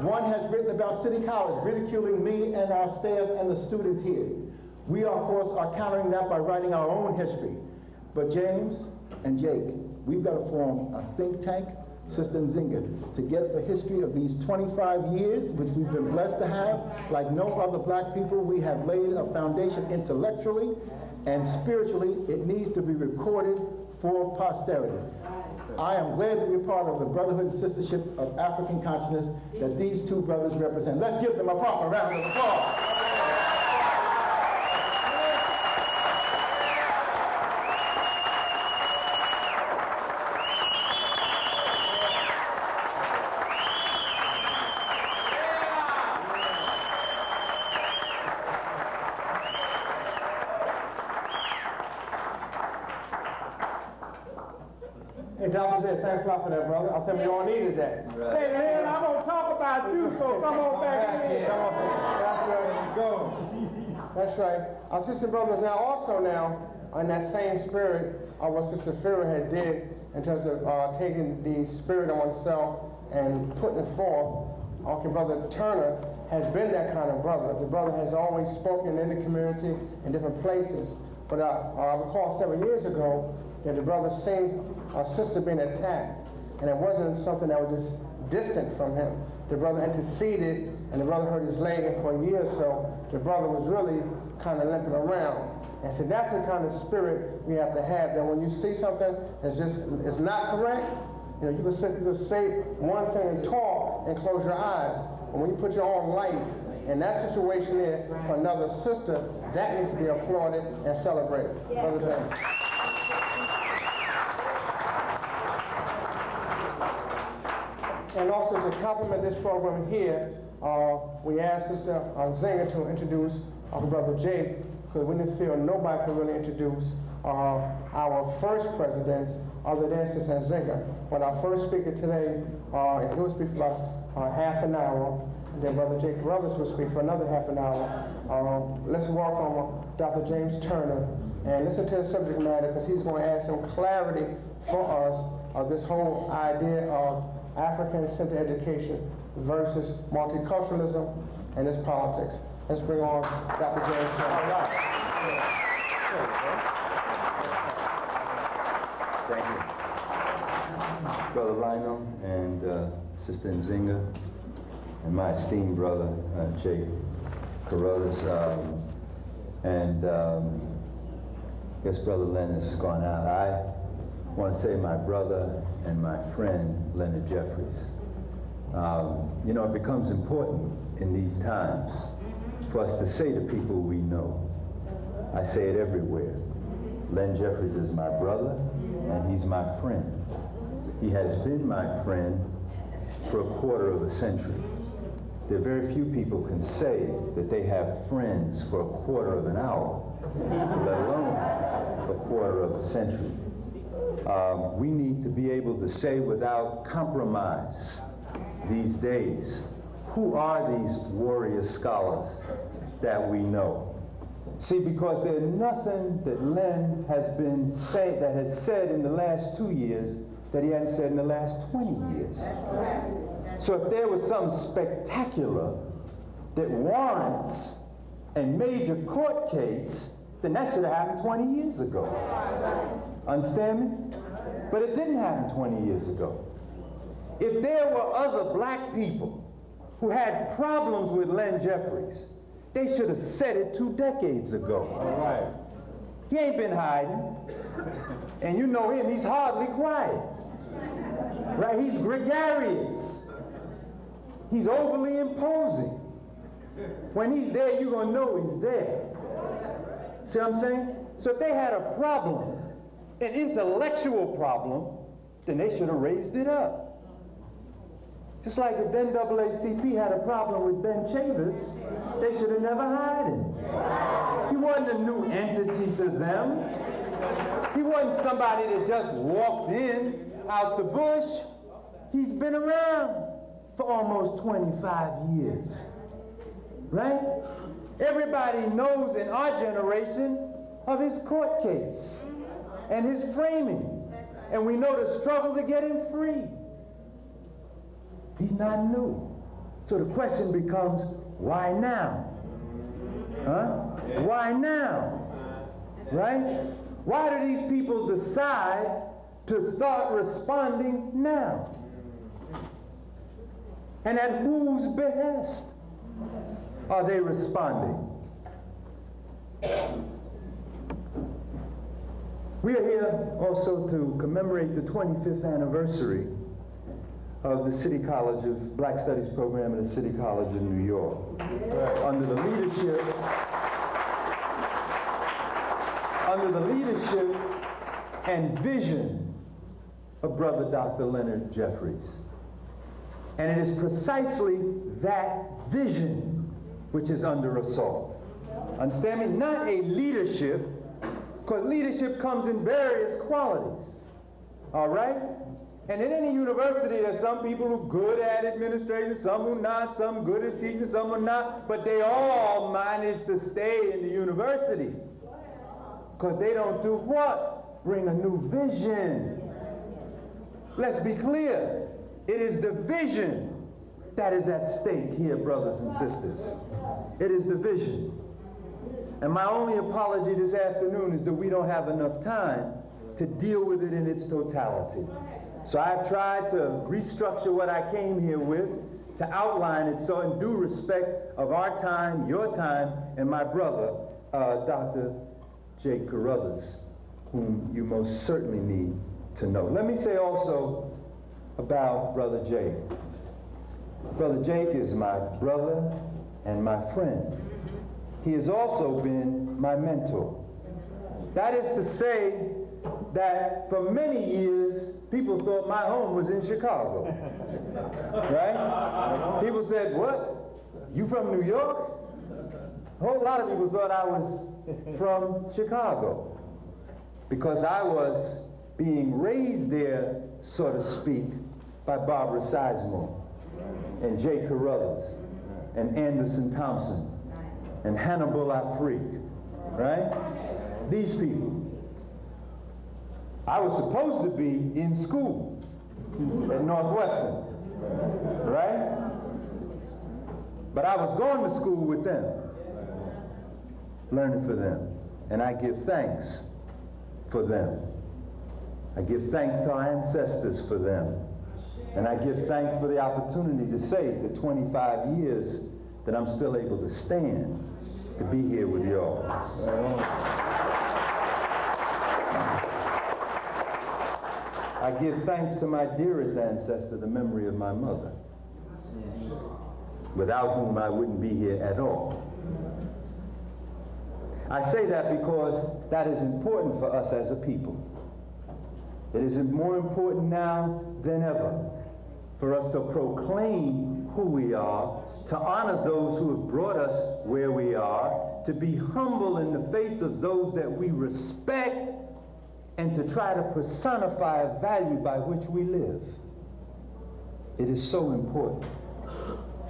One has written about City College, ridiculing me and our staff and the students here. We, of course, are countering that by writing our own history. But James and Jake, we've got to form a think tank, Sister Nzinga, to get the history of these 25 years, which we've been blessed to have. Like no other black people, we have laid a foundation intellectually and spiritually. It needs to be recorded for posterity. I am glad to be a part of the brotherhood and sistership of African consciousness that these two brothers represent. Let's give them a proper round of applause. That's it. Thanks a lot for that, brother. I think we all needed that. Right. Say, man, I'm going to talk about you, so come on back in. Come on. That's right. Go. That's right. Our sister brothers now also in that same spirit of what Sister Farah had did in terms of taking the spirit of oneself and putting it forth. Okay, Brother Turner has been that kind of brother. The brother has always spoken in the community in different places. But I recall several years ago that the brother seen a sister being attacked, and it wasn't something that was just distant from him. The brother interceded, and the brother hurt his leg, and for a year or so, the brother was really kind of limping around. And so that's the kind of spirit we have to have, that when you see something that's it's not correct, you know, you can say one thing and talk and close your eyes. And when you put your own life in that situation there for another sister, that needs to be applauded and celebrated. Yeah. Brother James. And also to complement this program here, we asked Sister Zinger to introduce our Brother Jake, because we didn't feel nobody could really introduce our first president other than Sister Zinger. When our first speaker today, he will speak for about half an hour, and then Brother Jake Carruthers will speak for another half an hour. Let's welcome Dr. James Turner and listen to the subject matter, because he's going to add some clarity for us of this whole idea of African-centered education versus multiculturalism and its politics. Let's bring on Dr. James Turner. All right. Thank you, Brother Lionel and Sister Nzinga, and my esteemed brother, Jake Carruthers, and I guess Brother Leonard has gone out. I want to say my brother and my friend, Leonard Jeffries. You know, it becomes important in these times for us to say to people we know. I say it everywhere. Len Jeffries is my brother, and he's my friend. He has been my friend for a quarter of a century. There are very few people can say that they have friends for a quarter of an hour, let alone a quarter of a century. We need to be able to say without compromise these days, who are these warrior scholars that we know? See, because there's nothing that Len has said in the last 2 years that he hadn't said in the last 20 years. So if there was something spectacular that warrants a major court case, then that should have happened 20 years ago. Understand me? But it didn't happen 20 years ago. If there were other black people who had problems with Len Jeffries, they should have said it 2 decades ago. All right. He ain't been hiding. And you know him, he's hardly quiet. Right? He's gregarious. He's overly imposing. When he's there, you're going to know he's there. See what I'm saying? So if they had a problem, an intellectual problem, then they should have raised it up. Just like if the NAACP had a problem with Ben Chavis, they should have never hired him. He wasn't a new entity to them. He wasn't somebody that just walked in out the bush. He's been around for almost 25 years, right? Everybody knows in our generation of his court case and his framing, and we know the struggle to get him free. He's not new. So the question becomes, why now? Huh? Why now? Right? Why do these people decide to start responding now? And at whose behest are they responding? We are here also to commemorate the 25th anniversary of the City College of Black Studies program at the City College of New York. Under the leadership and vision of Brother Dr. Leonard Jeffries. And it is precisely that vision which is under assault. Understand me? Not a leadership, because leadership comes in various qualities. All right? And in any university, there's some people who are good at administration, some who not, some good at teaching, some are not, but they all manage to stay in the university. Because they don't do what? Bring a new vision. Let's be clear. It is the vision that is at stake here, brothers and sisters. It is the vision. And my only apology this afternoon is that we don't have enough time to deal with it in its totality. So I've tried to restructure what I came here with, to outline it so in due respect of our time, your time, and my brother, Dr. Jake Carruthers, whom you most certainly need to know. Let me say also about Brother Jake. Brother Jake is my brother and my friend. He has also been my mentor. That is to say that for many years, people thought my home was in Chicago, right? People said, what? You from New York? A whole lot of people thought I was from Chicago because I was being raised there, so to speak, by Barbara Sizemore and Jay Carruthers and Anderson Thompson and Hannibal Afrique, right? These people. I was supposed to be in school at Northwestern, right? But I was going to school with them, learning for them. And I give thanks for them. I give thanks to our ancestors for them. And I give thanks for the opportunity to say the 25 years that I'm still able to stand to be here with y'all. I give thanks to my dearest ancestor, the memory of my mother, without whom I wouldn't be here at all. I say that because that is important for us as a people. It is more important now than ever for us to proclaim who we are, to honor those who have brought us where we are, to be humble in the face of those that we respect, and to try to personify a value by which we live. It is so important.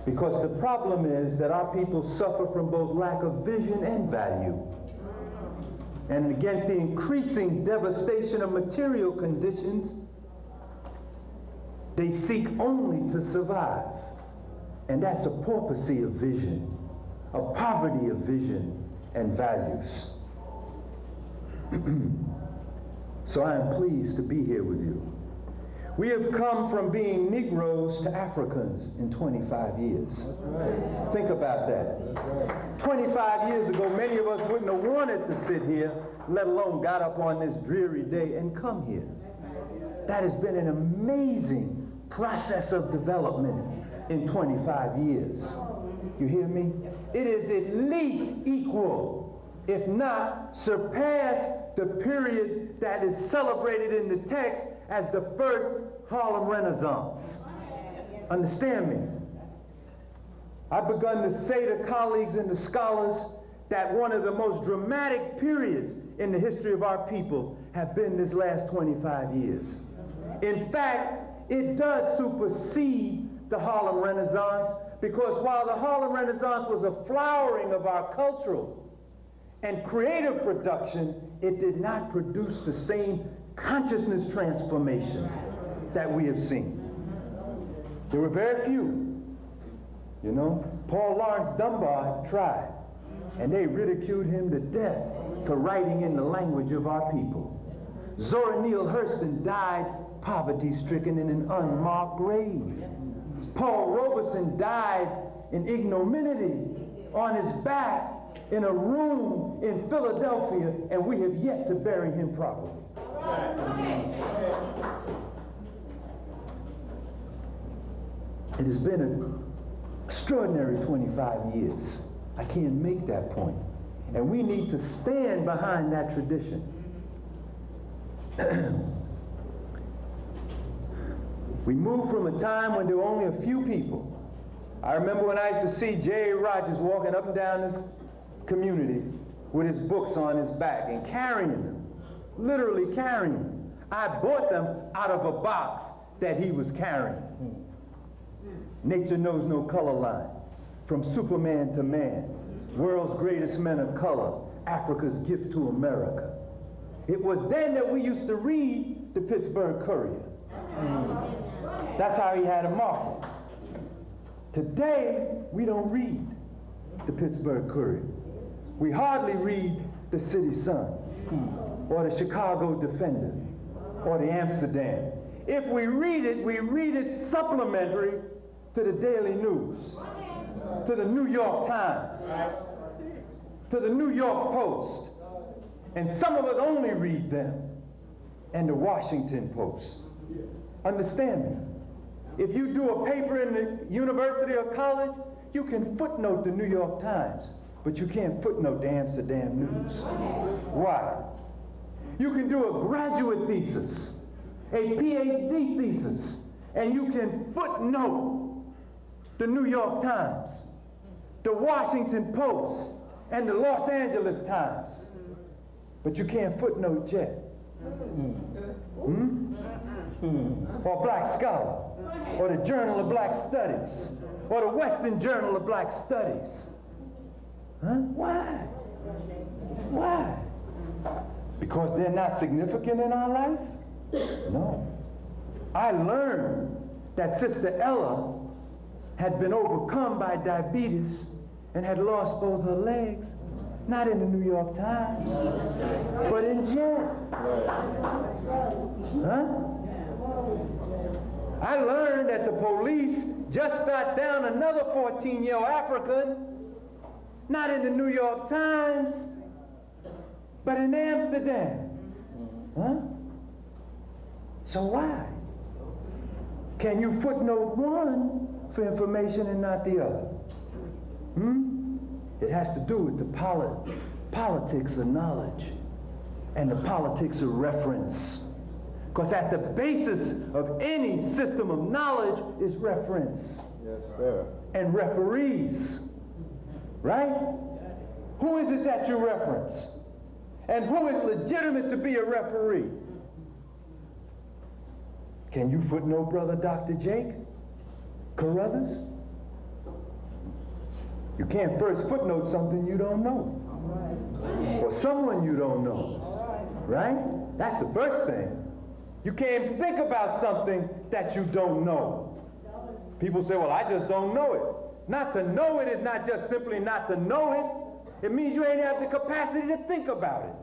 Because the problem is that our people suffer from both lack of vision and value. And against the increasing devastation of material conditions, they seek only to survive. And that's a porpoising of vision, a poverty of vision and values. So I am pleased to be here with you. We have come from being Negroes to Africans in 25 years. Think about that. 25 years ago, many of us wouldn't have wanted to sit here, let alone got up on this dreary day and come here. That has been an amazing process of development in 25 years. You hear me? It is at least equal, if not surpass, the period that is celebrated in the text as the first Harlem Renaissance. Understand me? I've begun to say to colleagues and to scholars that one of the most dramatic periods in the history of our people have been this last 25 years. In fact, it does supersede the Harlem Renaissance, because while the Harlem Renaissance was a flowering of our cultural and creative production, it did not produce the same consciousness transformation that we have seen. There were very few. You know, Paul Laurence Dunbar tried, and they ridiculed him to death for writing in the language of our people. Zora Neale Hurston died poverty-stricken in an unmarked grave. Paul Robeson died in ignominy on his back in a room in Philadelphia, and we have yet to bury him properly. It has been an extraordinary 25 years. I can't make that point. And we need to stand behind that tradition. We moved from a time when there were only a few people. I remember when I used to see J.A. Rogers walking up and down this community with his books on his back and carrying them, literally carrying them. I bought them out of a box that he was carrying. Nature knows no color line, from Superman to man, world's greatest men of color, Africa's gift to America. It was then that we used to read the Pittsburgh Courier. That's how he had a market. Today, we don't read the Pittsburgh Courier. We hardly read the City Sun, or the Chicago Defender, or the Amsterdam. If we read it supplementary to the Daily News, to the New York Times, to the New York Post, and some of us only read them, and the Washington Post. Understand me. If you do a paper in the university or college, you can footnote the New York Times, but you can't footnote the Amsterdam News. Why? You can do a graduate thesis, a PhD thesis, and you can footnote the New York Times, the Washington Post, and the Los Angeles Times, but you can't footnote Jet. Or Black Scholar, or the Journal of Black Studies, or the Western Journal of Black Studies. Huh? Why? Why? Because they're not significant in our life? No. I learned that Sister Ella had been overcome by diabetes and had lost both her legs, not in the New York Times, but in jail. Huh? I learned that the police just shot down another 14-year-old African, not in the New York Times, but in Amsterdam. Huh? So why? Can you footnote one for information and not the other? It has to do with the politics of knowledge and the politics of reference. Because at the basis of any system of knowledge is reference. Yes, sir. And referees. Right? Who is it that you reference? And who is legitimate to be a referee? Can you footnote Brother Dr. Jake Carruthers? You can't first footnote something you don't know. Or someone you don't know. Right? That's the first thing. You can't think about something that you don't know. People say, well, I just don't know it. Not to know it is not just simply not to know it. It means you ain't have the capacity to think about it.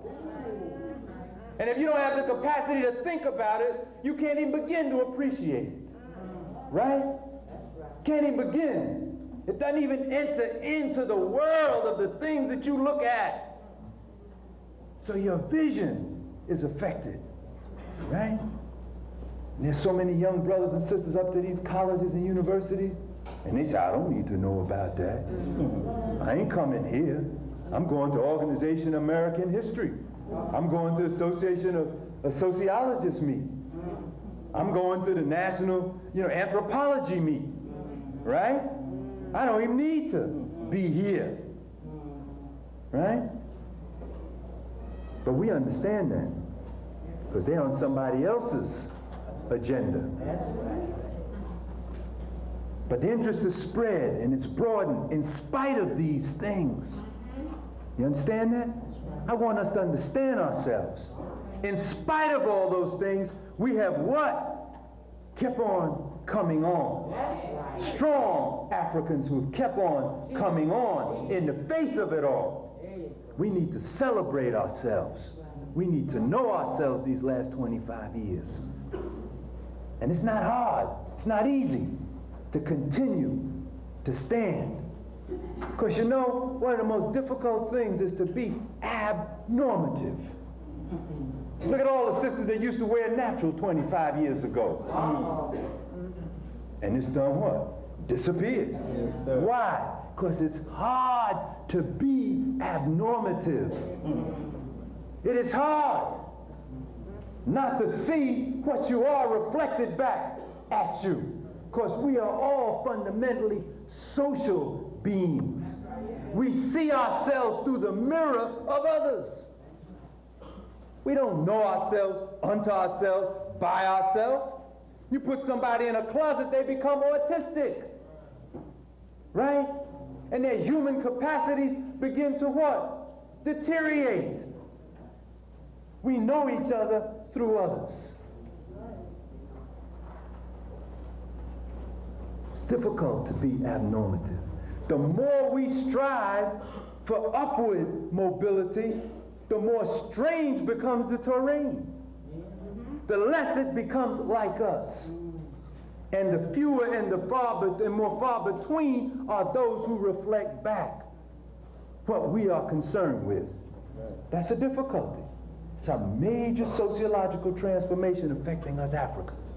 And if you don't have the capacity to think about it, you can't even begin to appreciate it. Right? Can't even begin. It doesn't even enter into the world of the things that you look at. So your vision is affected. Right? And there's so many young brothers and sisters up to these colleges and universities, and they say, I don't need to know about that. I ain't coming here. I'm going to Organization of American History. I'm going to the Association of Sociologists meet. I'm going to the National, Anthropology meet. Right? I don't even need to be here. Right? But we understand that. Because they're on somebody else's agenda. But the interest is spread and it's broadened in spite of these things. You understand that? I want us to understand ourselves. In spite of all those things, we have what? Kept on coming on. Strong Africans who have kept on coming on in the face of it all. We need to celebrate ourselves. We need to know ourselves these last 25 years. And it's not hard. It's not easy to continue to stand. Because one of the most difficult things is to be abnormative. Look at all the sisters that used to wear natural 25 years ago. And it's done what? Disappeared. Yes, why? Because it's hard to be abnormative. It is hard not to see what you are reflected back at you. Because we are all fundamentally social beings. We see ourselves through the mirror of others. We don't know ourselves unto ourselves by ourselves. You put somebody in a closet, they become autistic, right? And their human capacities begin to what? Deteriorate. We know each other through others. It's difficult to be abnormative. The more we strive for upward mobility, the more strange becomes the terrain. The less it becomes like us. And the fewer and more far between are those who reflect back what we are concerned with. That's a difficulty. It's a major sociological transformation affecting us Africans.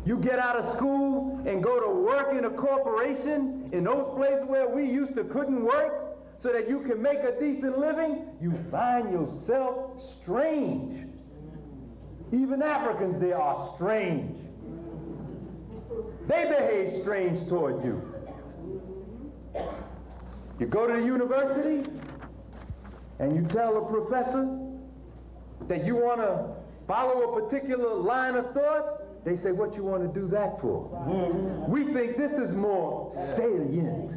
You get out of school and go to work in a corporation in those places where we used to couldn't work so that you can make a decent living, you find yourself strange. Even Africans, they are strange. They behave strange toward you. You go to the university and you tell a professor that you want to follow a particular line of thought, they say, what you want to do that for? We think this is more salient.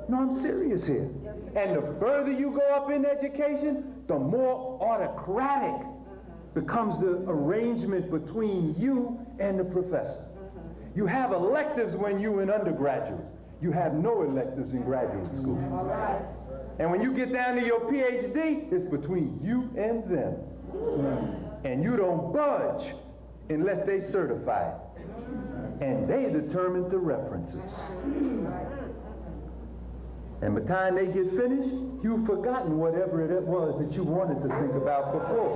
No, I'm serious here. And the further you go up in education, the more autocratic becomes the arrangement between you and the professor. You have electives when you're in undergraduate. You have no electives in graduate school. And when you get down to your PhD, it's between you and them. And you don't budge unless they certify it. And they determine the references. And by the time they get finished, you've forgotten whatever it was that you wanted to think about before.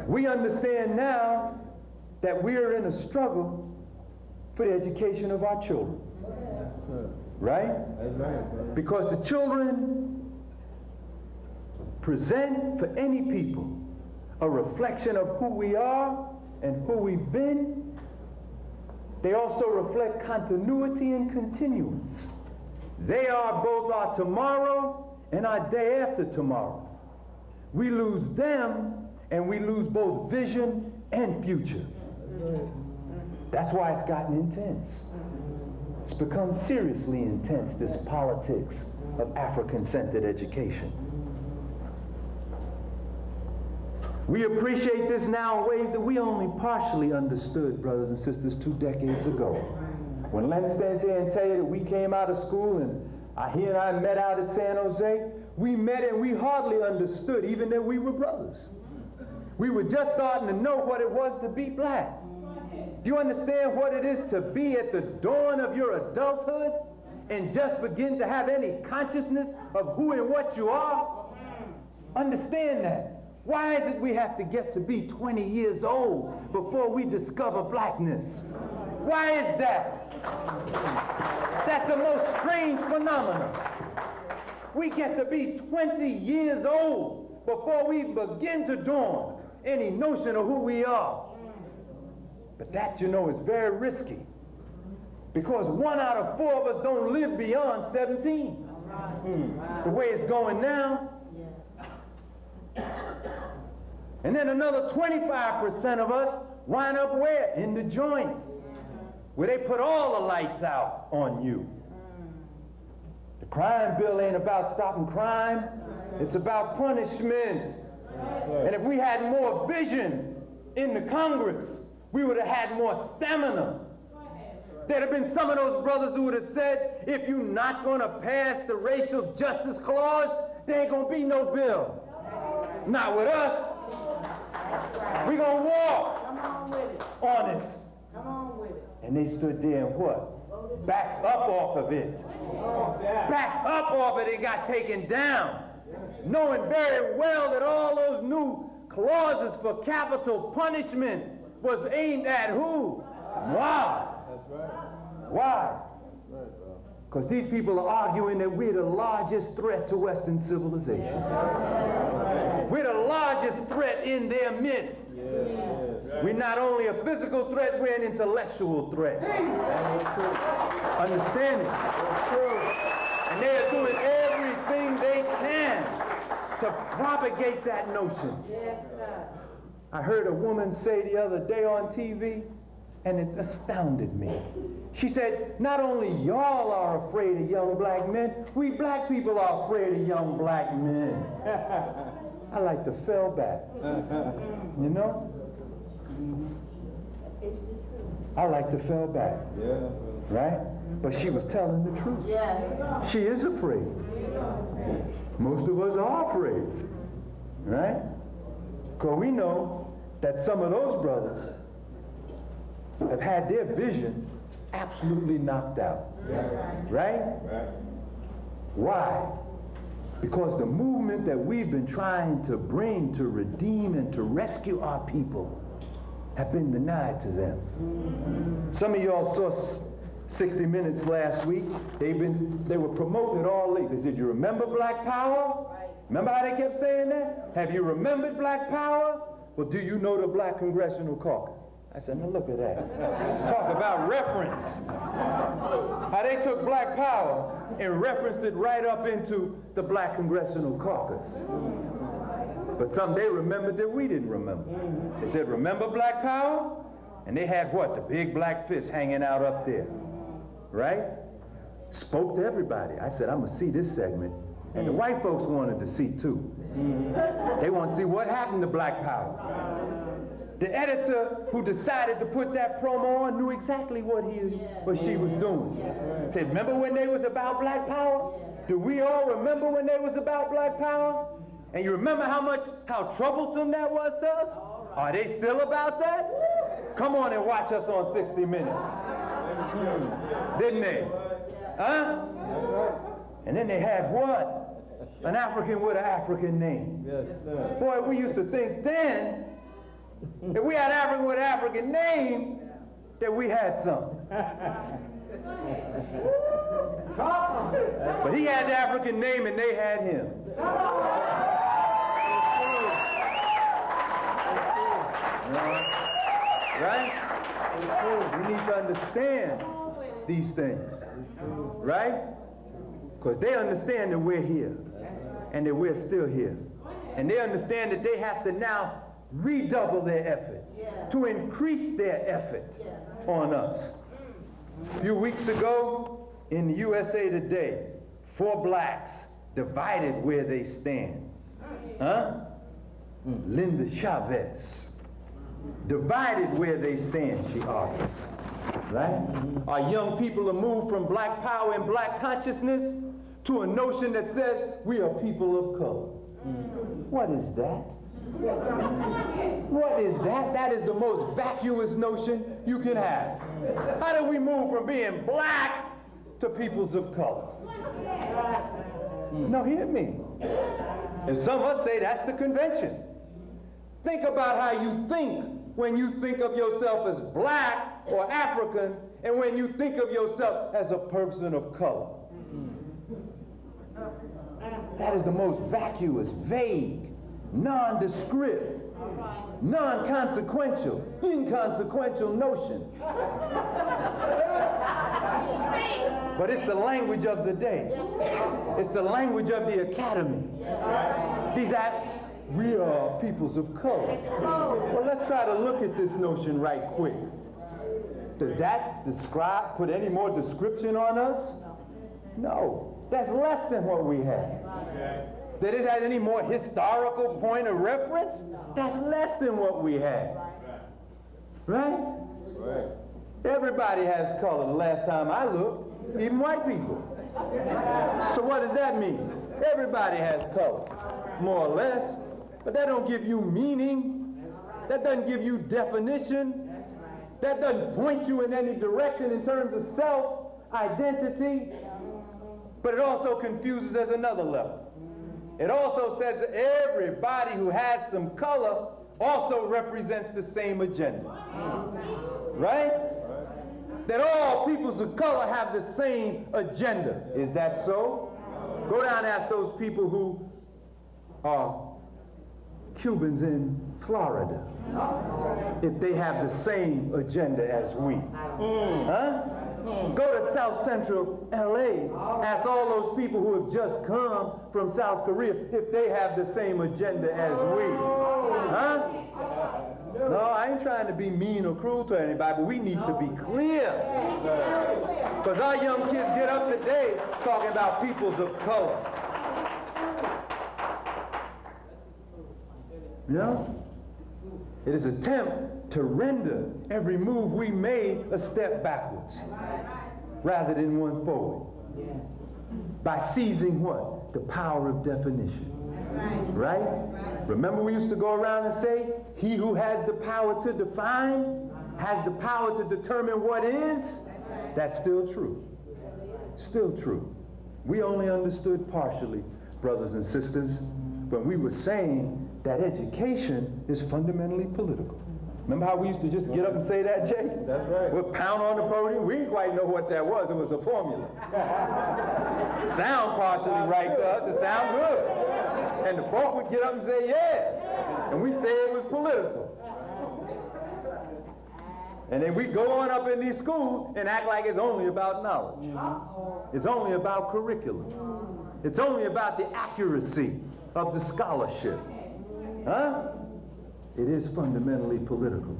We understand now that we are in a struggle for the education of our children. Right? Because the children present for any people a reflection of who we are and who we've been. They also reflect continuity and continuance. They are both our tomorrow and our day after tomorrow. We lose them and we lose both vision and future. That's why it's gotten intense. It's become seriously intense, this politics of African-centered education. We appreciate this now in ways that we only partially understood, brothers and sisters, 2 decades ago. When Len stands here and tell you that we came out of school and he and I met out at San Jose, we met and we hardly understood even that we were brothers. We were just starting to know what it was to be black. Do you understand what it is to be at the dawn of your adulthood and just begin to have any consciousness of who and what you are? Understand that. Why is it we have to get to be 20 years old before we discover blackness? Why is that? That's the most strange phenomenon. We get to be 20 years old before we begin to dawn any notion of who we are. But that, you know, is very risky. Because 1 out of 4 of us don't live beyond 17. The way it's going now. And then another 25% of us wind up where? In the joint, where they put all the lights out on you. The crime bill ain't about stopping crime. It's about punishment. And if we had more vision in the Congress, we would have had more stamina. There'd have been some of those brothers who would have said, if you're not going to pass the racial justice clause, there ain't going to be no bill. Not with us. We're going to walk on it. And they stood there and what? Back up off of it. Back up off it and got taken down. Knowing very well that all those new clauses for capital punishment was aimed at who? Why? Why? Because these people are arguing that we're the largest threat to Western civilization. We're the largest threat in their midst. We're not only a physical threat, we're an intellectual threat. Understand it? And they are doing everything they can to propagate that notion. I heard a woman say the other day on TV, and it astounded me. She said, not only y'all are afraid of young black men, we black people are afraid of young black men. I like to fell back, you know? I like to fell back, right? But she was telling the truth. She is afraid. Most of us are afraid, right? Because we know that some of those brothers have had their vision absolutely knocked out, right? Why? Because the movement that we've been trying to bring to redeem and to rescue our people have been denied to them. Some of y'all saw 60 Minutes last week. They were promoting it all late. They said, you remember Black Power? Remember how they kept saying that? Have you remembered Black Power? Well, do you know the Black Congressional Caucus? I said, now look at that. Talk about reference. How they took Black Power and referenced it right up into the Black Congressional Caucus. But some they remembered that we didn't remember. They said, remember Black Power? And they had what? The big black fist hanging out up there. Right? Spoke to everybody. I said, I'm going to see this segment. And the white folks wanted to see too. They wanted to see what happened to Black Power. The editor who decided to put that promo on knew exactly what she was doing. Said, remember when they was about Black Power? Do we all remember when they was about Black Power? And you remember how troublesome that was to us? Are they still about that? Come on and watch us on 60 Minutes. Didn't they? Huh? And then they had what? An African with an African name. Boy, we used to think then, if we had African with an African name, that we had something. But he had the African name and they had him. Right? We need to understand these things. Right? Because they understand that we're here and that we're still here. And they understand that they have to now redouble their effort, to increase their effort on us. A few weeks ago, in the USA Today, 4 blacks divided where they stand. Huh? Linda Chavez. Divided where they stand, she argues. Right? Our young people are moved from black power and black consciousness to a notion that says we are people of color. What is that? What is that? That is the most vacuous notion you can have. How do we move from being black to peoples of color? No, hear me. And some of us say that's the convention. Think about how you think when you think of yourself as black or African, and when you think of yourself as a person of color. That is the most vacuous, vague, nondescript, non-consequential, inconsequential notion. But it's the language of the day. It's the language of the academy. We are peoples of color. Well, let's try to look at this notion right quick. Does that put any more description on us? No. That's less than what we have. That it has any more historical point of reference? That's less than what we have. Right? Everybody has color the last time I looked, even white people. So what does that mean? Everybody has color, more or less. But that don't give you meaning. That doesn't give you definition. That doesn't point you in any direction in terms of self-identity. But it also confuses as another level. It also says that everybody who has some color also represents the same agenda. Right? That all peoples of color have the same agenda. Is that so? Go down and ask those people who are Cubans in Florida if they have the same agenda as we. Huh? Go to South Central LA, ask all those people who have just come from South Korea if they have the same agenda as we. Huh? No, I ain't trying to be mean or cruel to anybody, but we need to be clear. Because our young kids get up today talking about peoples of color. You know? It is an attempt to render every move we made a step backwards rather than one forward. By seizing what? The power of definition. Right? Remember we used to go around and say, he who has the power to define has the power to determine what is? That's still true. Still true. We only understood partially, brothers and sisters, when we were saying that education is fundamentally political. Remember how we used to just get up and say that, Jay? That's right. We'd pound on the podium. We didn't quite know what that was. It was a formula. Sound partially right to us. It sound good. And the folk would get up and say, yeah. And we'd say it was political. And then we go on up in these schools and act like it's only about knowledge. It's only about curriculum. It's only about the accuracy of the scholarship. Huh? It is fundamentally political.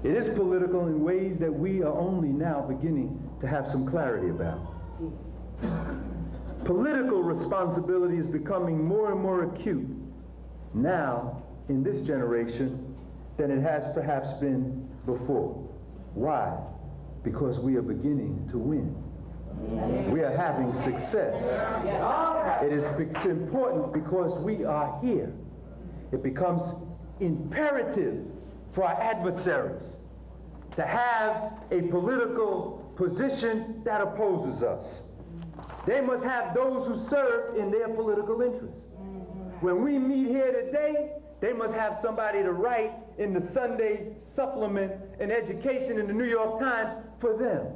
It is political in ways that we are only now beginning to have some clarity about. Political responsibility is becoming more and more acute now in this generation than it has perhaps been before. Why? Because we are beginning to win. We are having success. It is important because we are here. It becomes imperative for our adversaries to have a political position that opposes us. They must have those who serve in their political interest. When we meet here today, they must have somebody to write in the Sunday supplement and education in the New York Times for them.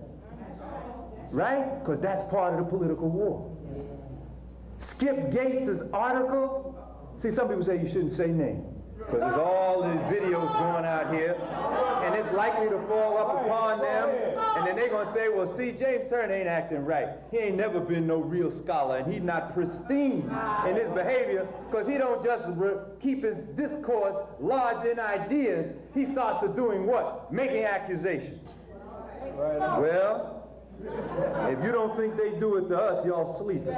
Right? Because that's part of the political war. Skip Gates' article, see, some people say you shouldn't say name, because there's all these videos going out here, and it's likely to fall up upon them, and then they're going to say, well, see, James Turner ain't acting right. He ain't never been no real scholar, and he's not pristine in his behavior, because he don't just keep his discourse lodged in ideas. He starts to doing what? Making accusations. Well, if you don't think they do it to us, y'all sleeping.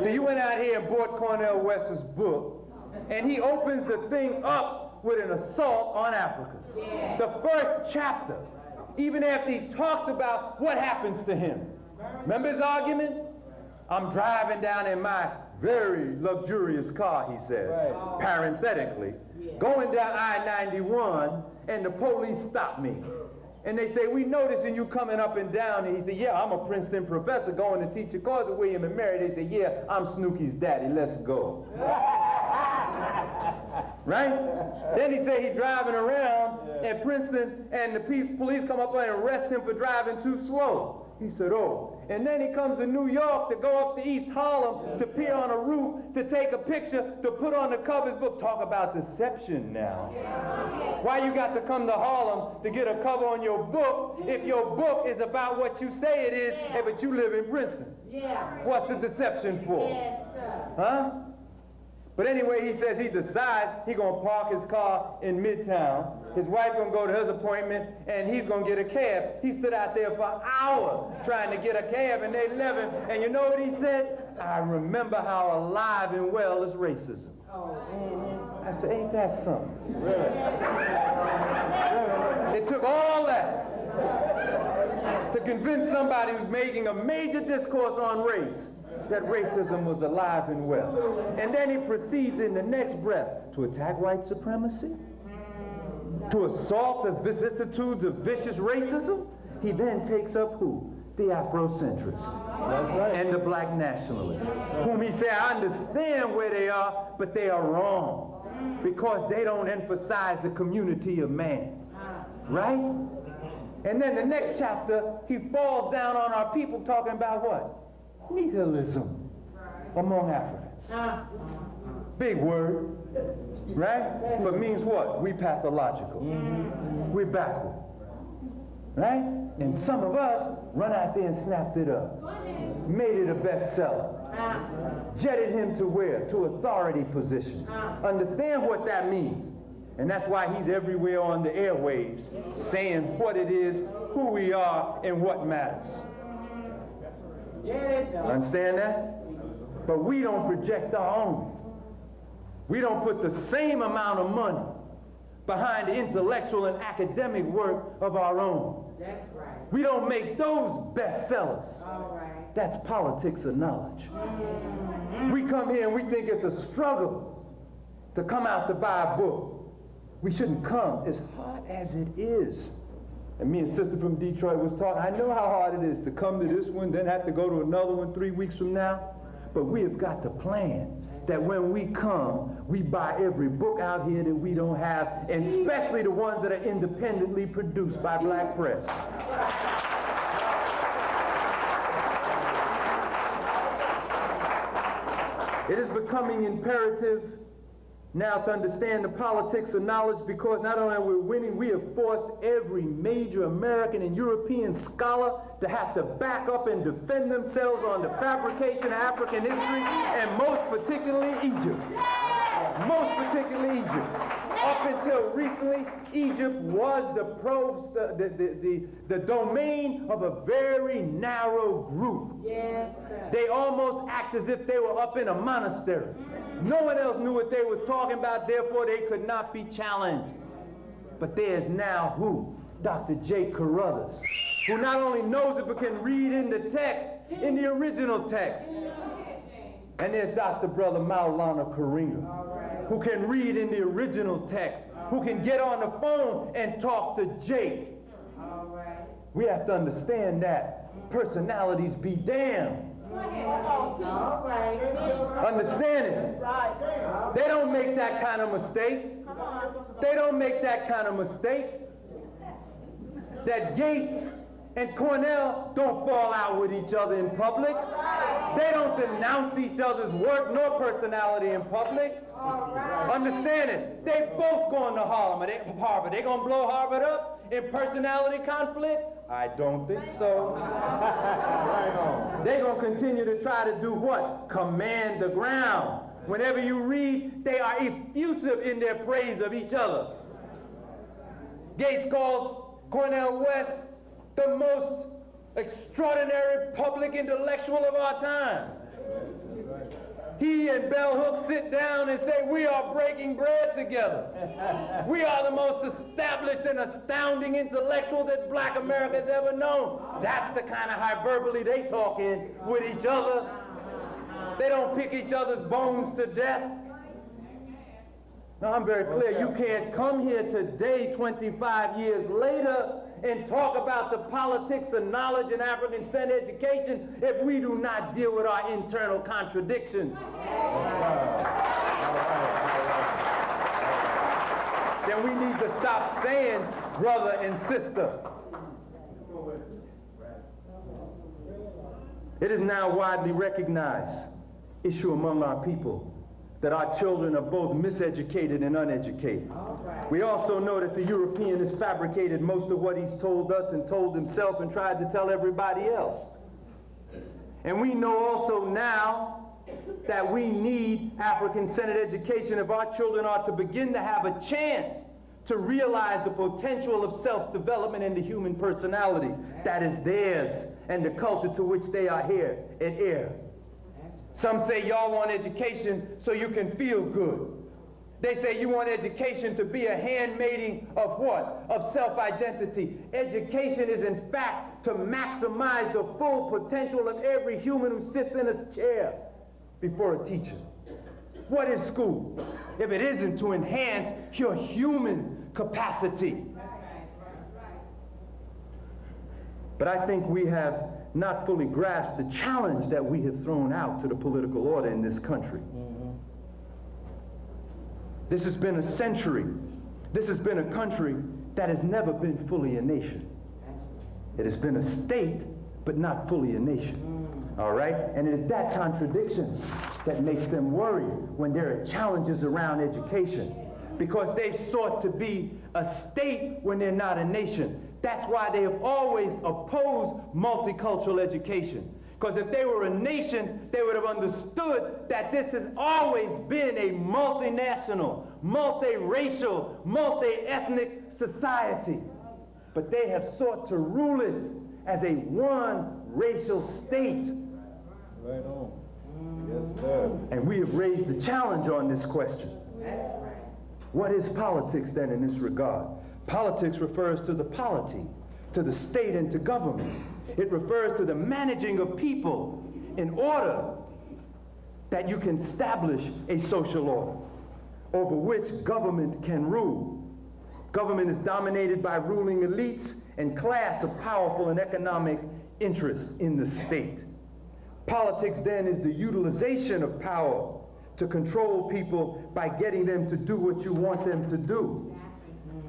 So you went out here and bought Cornel West's book, and he opens the thing up with an assault on Africans. The first chapter, even after he talks about what happens to him. Remember his argument? I'm driving down in my very luxurious car, he says, parenthetically, going down I-91, and the police stop me. And they say, we noticing you coming up and down. And he said, yeah, I'm a Princeton professor going to teach a course with William and Mary. They say, yeah, I'm Snooky's daddy. Let's go. Right? Then he said he's driving around at Princeton, and the police come up and arrest him for driving too slow. He said, oh. And then he comes to New York to go up to East Harlem to peer on a roof, to take a picture, to put on the cover of his book. Talk about deception now. Why you got to come to Harlem to get a cover on your book if your book is about what you say it is, but you live in Princeton? What's the deception for? Huh? But anyway, he says he decides he's going to park his car in Midtown. His wife going to go to his appointment, and he's going to get a cab. He stood out there for an hour trying to get a cab, and they left him. And you know what he said? I remember how alive and well is racism. I said, ain't that something? It took all that to convince somebody who's making a major discourse on race that racism was alive and well. And then he proceeds in the next breath to attack white supremacy, to assault the vicissitudes of vicious racism. He then takes up who? The Afrocentrists and the black nationalists, whom he said, I understand where they are, but they are wrong because they don't emphasize the community of man. Right? And then the next chapter, he falls down on our people talking about what? Nihilism among Africans. Big word, right? But means what? We pathological. We're backward. right? And some of us run out there and snapped it up, made it a bestseller, jetted him to where? To authority position. Understand what that means. And that's why he's everywhere on the airwaves, saying what it is, who we are, and what matters. Understand that? But we don't project our own. We don't put the same amount of money behind the intellectual and academic work of our own. That's right. We don't make those bestsellers. All right. That's politics of knowledge. We come here and we think it's a struggle to come out to buy a book. We shouldn't come, as hard as it is. And me and sister from Detroit was talking, I know how hard it is to come to this one, then have to go to another one 3 weeks from now. But we have got to plan that when we come, we buy every book out here that we don't have, and especially the ones that are independently produced by black press. It is becoming imperative now to understand the politics of knowledge, because not only are we winning, we have forced every major American and European scholar to have to back up and defend themselves on the fabrication of African history, and most particularly Egypt. Most particularly Egypt. Up until recently, Egypt was the domain of a very narrow group. Yes, sir. They almost act as if they were up in a monastery. No one else knew what they were talking about, therefore they could not be challenged. But there's now who? Dr. J. Carruthers, who not only knows it but can read in the text, in the original text. And there's Dr. Brother Maulana Karinga, who can read in the original text, who can get on the phone and talk to Jake. We have to understand that personalities be damned. Understand it. They don't make that kind of mistake. They don't make that kind of mistake. That Gates and Cornell don't fall out with each other in public. They don't denounce each other's work nor personality in public. Understand it. They both going to Harvard. They going to blow Harvard up in personality conflict? I don't think so. They're going to continue to try to do what? Command the ground. Whenever you read, they are effusive in their praise of each other. Gates calls Cornel West the most extraordinary public intellectual of our time. He and Bell Hooks sit down and say, we are breaking bread together. We are the most established and astounding intellectual that black America has ever known. That's the kind of hyperbole they talk in with each other. They don't pick each other's bones to death. Now, I'm very clear. You can't come here today, 25 years later, and talk about the politics of knowledge in African-centered education if we do not deal with our internal contradictions. Then we need to stop saying brother and sister. It is now widely recognized issue among our people that our children are both miseducated and uneducated. We also know that the European has fabricated most of what he's told us and told himself and tried to tell everybody else. And we know also now that we need African-centered education if our children are to begin to have a chance to realize the potential of self-development in the human personality that is theirs and the culture to which they are here and heir. Some say y'all want education so you can feel good. They say you want education to be a handmaiding of what? Of self-identity. Education is in fact to maximize the full potential of every human who sits in a chair before a teacher. What is school if it isn't to enhance your human capacity? But I think we have not fully grasped the challenge that we have thrown out to the political order in this country. This has been a century. This has been a country that has never been fully a nation. It has been a state, but not fully a nation. All right? And it is that contradiction that makes them worry when there are challenges around education. Because they've sought to be a state when they're not a nation. That's why they have always opposed multicultural education. Because if they were a nation, they would have understood that this has always been a multinational, multiracial, multi-ethnic society. But they have sought to rule it as a one racial state. Right on. Yes, sir. And we have raised the challenge on this question. What is politics then in this regard? Politics refers to the polity, to the state and to government. It refers to the managing of people in order that you can establish a social order over which government can rule. Government is dominated by ruling elites and class of powerful and economic interests in the state. Politics then is the utilization of power to control people by getting them to do what you want them to do,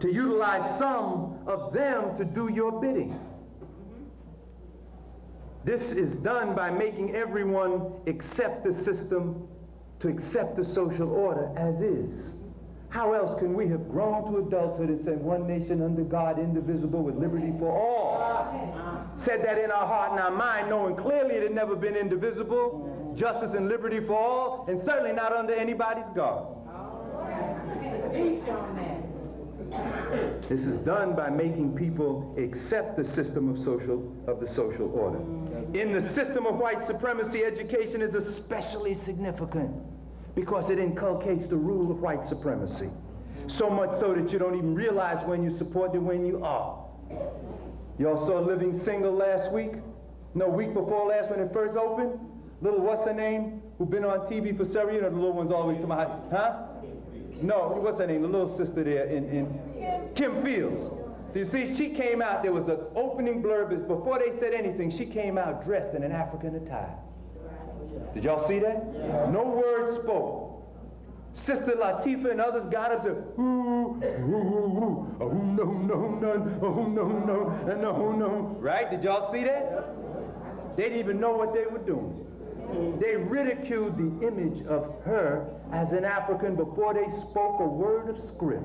to utilize some of them to do your bidding. This is done by making everyone accept the system, to accept the social order as is. How else can we have grown to adulthood and said one nation under God, indivisible, with liberty for all? Said that in our heart and our mind, knowing clearly it had never been indivisible, justice and liberty for all, and certainly not under anybody's God. This is done by making people accept the system of the social order. In the system of white supremacy, education is especially significant because it inculcates the rule of white supremacy. So much so that you don't even realize when you support it when you are. Y'all saw Living Single last week? No, week before last when it first opened? Little what's her name? Who been on TV for several years? You know, the little ones always come out. Huh? No, what's her name? The little sister there in Kim Fields. You see, she came out, there was an opening blurb, before they said anything, she came out dressed in an African attire. Did y'all see that? Yeah. No word spoke. Sister Latifah and others got up and said, ooh, ooh, ooh, oh no, no, no, oh no, no, and oh no. Right? Did y'all see that? They didn't even know what they were doing. They ridiculed the image of her as an African before they spoke a word of script.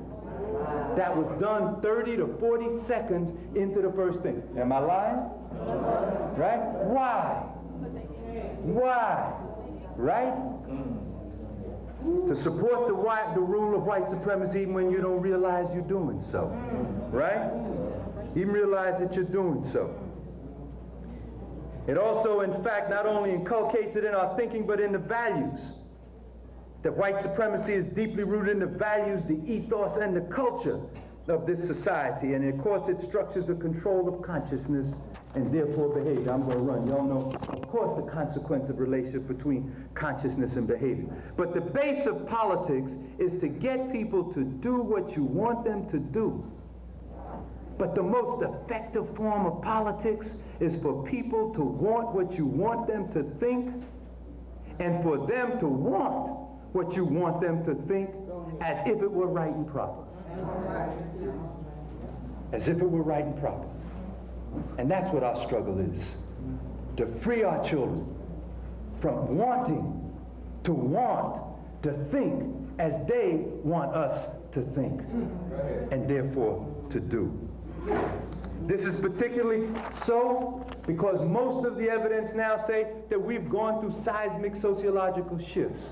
That was done 30 to 40 seconds into the first thing. Am I lying? Right? Why? Why? Right? To support the rule of white supremacy even when you don't realize you're doing so. Right? Even realize that you're doing so. It also, in fact, not only inculcates it in our thinking, but in the values. That white supremacy is deeply rooted in the values, the ethos, and the culture of this society. And of course, it structures the control of consciousness and therefore behavior. I'm going to run. Y'all know, of course, the consequence of relationship between consciousness and behavior. But the base of politics is to get people to do what you want them to do. But the most effective form of politics is for people to want what you want them to think, and for them to want what you want them to think as if it were right and proper. As if it were right and proper. And that's what our struggle is. To free our children from wanting to want to think as they want us to think, and therefore to do. This is particularly so because most of the evidence now say that we've gone through seismic sociological shifts.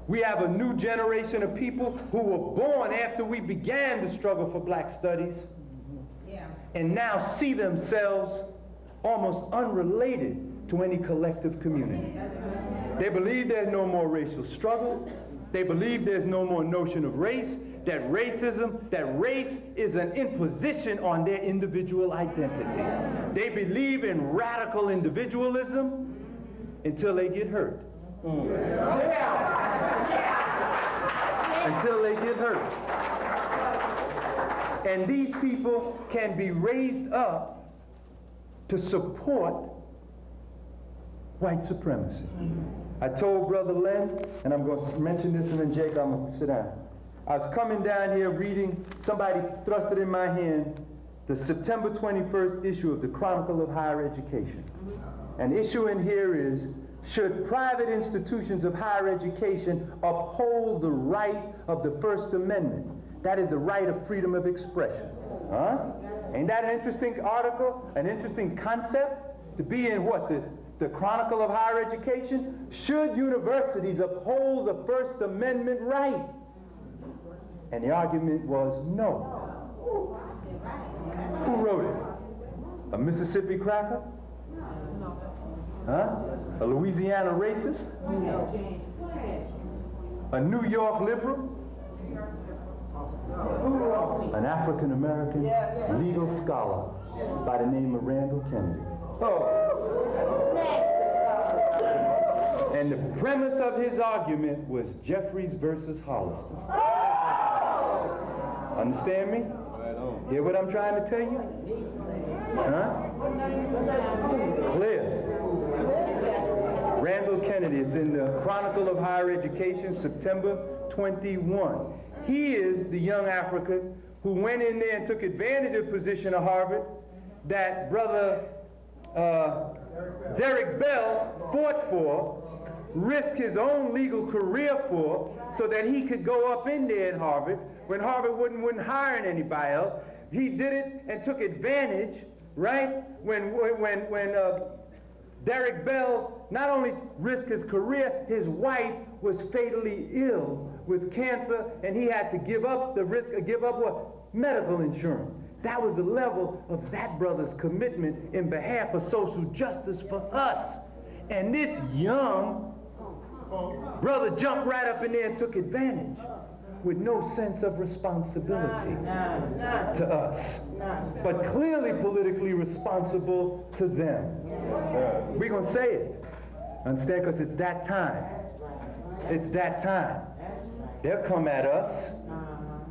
We have a new generation of people who were born after we began the struggle for black studies, and now see themselves almost unrelated to any collective community. They believe there's no more racial struggle. They believe there's no more notion of race, that race is an imposition on their individual identity. They believe in radical individualism until they get hurt. Until they get hurt. And these people can be raised up to support white supremacy. I told Brother Len, and I'm going to mention this and then Jake, I'm going to sit down. I was coming down here reading, somebody thrust it in my hand, the September 21st issue of the Chronicle of Higher Education. An issue in here is, should private institutions of higher education uphold the right of the First Amendment? That is the right of freedom of expression. Ain't that an interesting article, an interesting concept to be in what, the Chronicle of Higher Education? Should universities uphold the First Amendment right? And the argument was no. Who wrote it? A Mississippi cracker? Huh? A Louisiana racist? A New York liberal? An African American legal scholar by the name of Randall Kennedy. And the premise of his argument was Jeffries versus Hollister. Understand me? Hear what I'm trying to tell you? Huh? Clear. Randall Kennedy, it's in the Chronicle of Higher Education, September 21. He is the young African who went in there and took advantage of the position of Harvard that brother Derek Bell fought for, risked his own legal career for, so that he could go up in there at Harvard when Harvard wouldn't hire anybody else. He did it and took advantage, right? When Derek Bell not only risked his career, his wife was fatally ill with cancer, and he had to give up what? Medical insurance. That was the level of that brother's commitment in behalf of social justice for us. And this young brother jumped right up in there and took advantage with no sense of responsibility to us, but clearly politically responsible to them. We're going to say it. Understand? Because it's that time. It's that time. They'll come at us.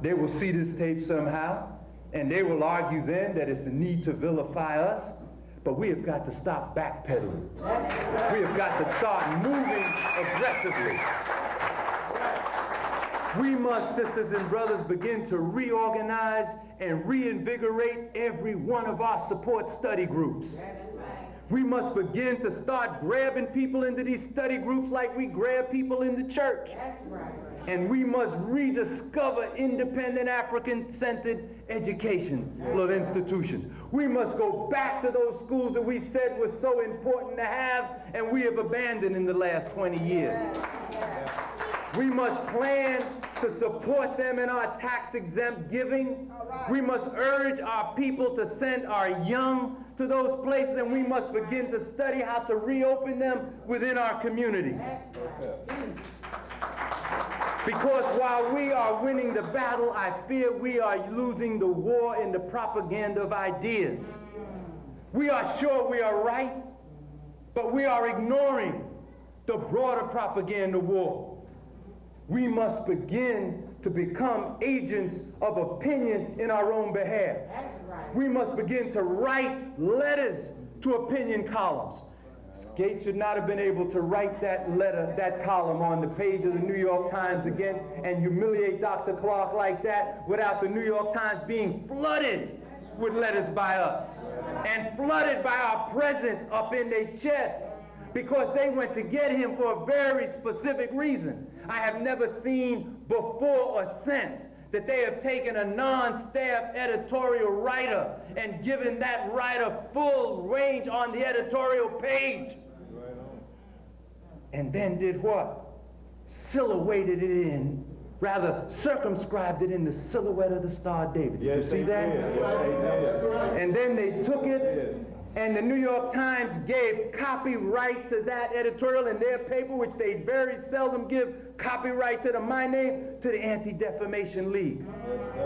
They will see this tape somehow, and they will argue then that it's the need to vilify us. But we have got to stop backpedaling. We have got to start moving aggressively. We must, sisters and brothers, begin to reorganize and reinvigorate every one of our support study groups. We must begin to start grabbing people into these study groups like we grab people in the church. And we must rediscover independent African-centered educational institutions. We must go back to those schools that we said were so important to have and we have abandoned in the last 20 years. We must plan to support them in our tax-exempt giving. We must urge our people to send our young to those places, and we must begin to study how to reopen them within our communities. Because while we are winning the battle, I fear we are losing the war in the propaganda of ideas. We are sure we are right, but we are ignoring the broader propaganda war. We must begin to become agents of opinion in our own behalf. We must begin to write letters to opinion columns. Gates should not have been able to write that letter, that column on the page of the New York Times again and humiliate Dr. Clark like that without the New York Times being flooded with letters by us and flooded by our presence up in their chests because they went to get him for a very specific reason. I have never seen before or since that they have taken a non-staff editorial writer and given that writer full range on the editorial page. And then did what? Silhouetted it in, rather circumscribed it in the silhouette of the Star of David. Did you see that? And then they took it, and the New York Times gave copyright to that editorial in their paper, which they very seldom give copyright to my name, to the Anti-Defamation League.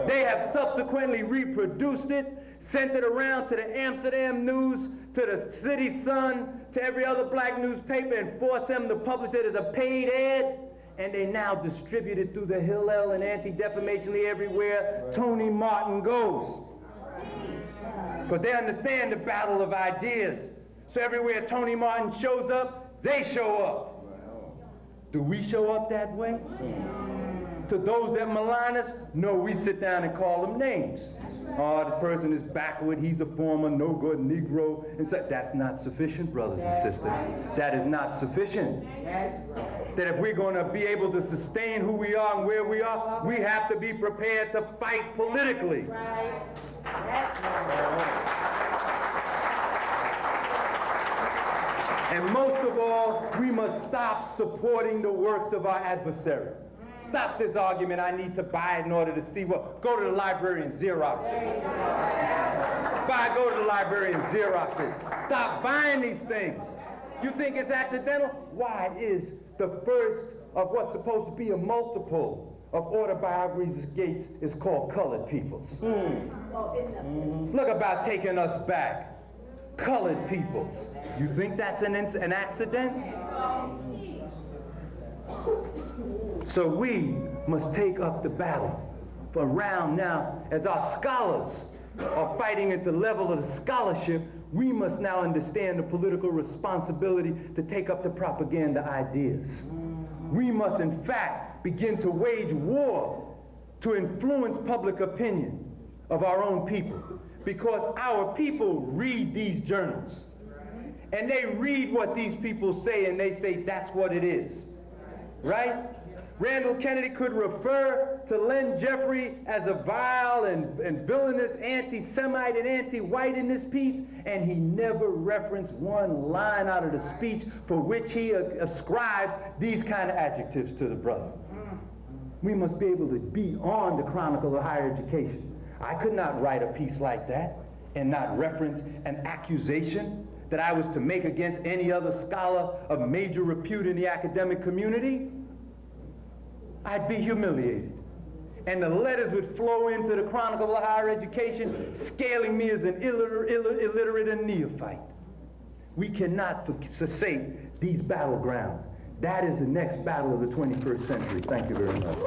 They have subsequently reproduced it, sent it around to the Amsterdam News, to the City Sun, to every other black newspaper, and forced them to publish it as a paid ad. And they now distribute it through the Hillel and Anti-Defamation League everywhere Tony Martin goes. But they understand the battle of ideas. So everywhere Tony Martin shows up, they show up. Do we show up that way? To those that malign us? No, we sit down and call them names. Oh, the person is backward, he's a former no-good Negro. And so that's not sufficient, brothers and sisters. That is not sufficient. That if we're going to be able to sustain who we are and where we are, we have to be prepared to fight politically. And most of all, we must stop supporting the works of our adversary. Stop this argument, I need to buy it in order to see what. Go to the library and Xerox it. Go to the library and Xerox it. Stop buying these things. You think it's accidental? Why is the first of what's supposed to be a multiple of autobiographies Gates is called Colored Peoples? Look about taking us back. Colored peoples. You think that's an accident? So we must take up the battle around now. As our scholars are fighting at the level of the scholarship, we must now understand the political responsibility to take up the propaganda ideas. We must, in fact, begin to wage war to influence public opinion of our own people. Because our people read these journals. And they read what these people say, and they say that's what it is. Right? Randall Kennedy could refer to Len Jeffrey as a vile and villainous anti-Semite and anti-white in this piece, and he never referenced one line out of the speech for which he ascribes these kind of adjectives to the brother. We must be able to be on the Chronicle of Higher Education. I could not write a piece like that and not reference an accusation that I was to make against any other scholar of major repute in the academic community. I'd be humiliated. And the letters would flow into the Chronicle of Higher Education, scaling me as an illiterate and neophyte. We cannot cessate these battlegrounds. That is the next battle of the 21st century. Thank you very much.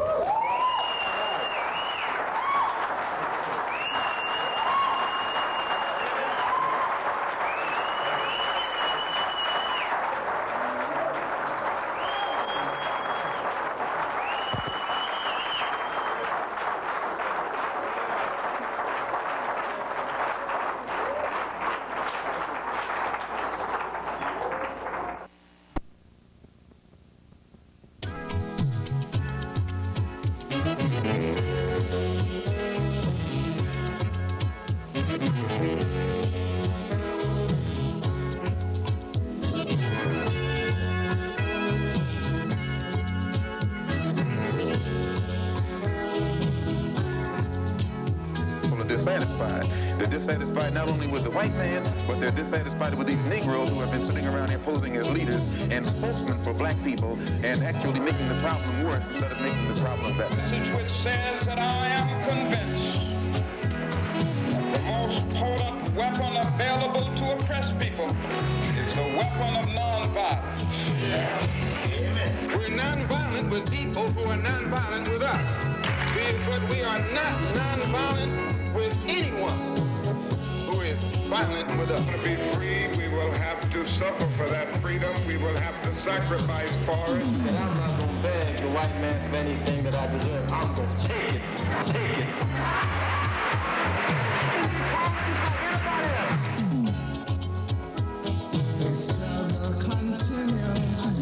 dissatisfied. They're dissatisfied not only with the white man, but they're dissatisfied with these Negroes who have been sitting around here posing as leaders and spokesmen for black people and actually making the problem worse instead of making the problem better. Message which says that I am convinced that the most potent weapon available to oppress people is the weapon of nonviolence. We're nonviolent with people who are nonviolent with us. But we are not nonviolent with anyone who is violent with us. To be free, we will have to suffer for that freedom. We will have to sacrifice for it. And I'm not going to beg the white man for anything that I deserve. I'm going to take it. Take it. The struggle continues.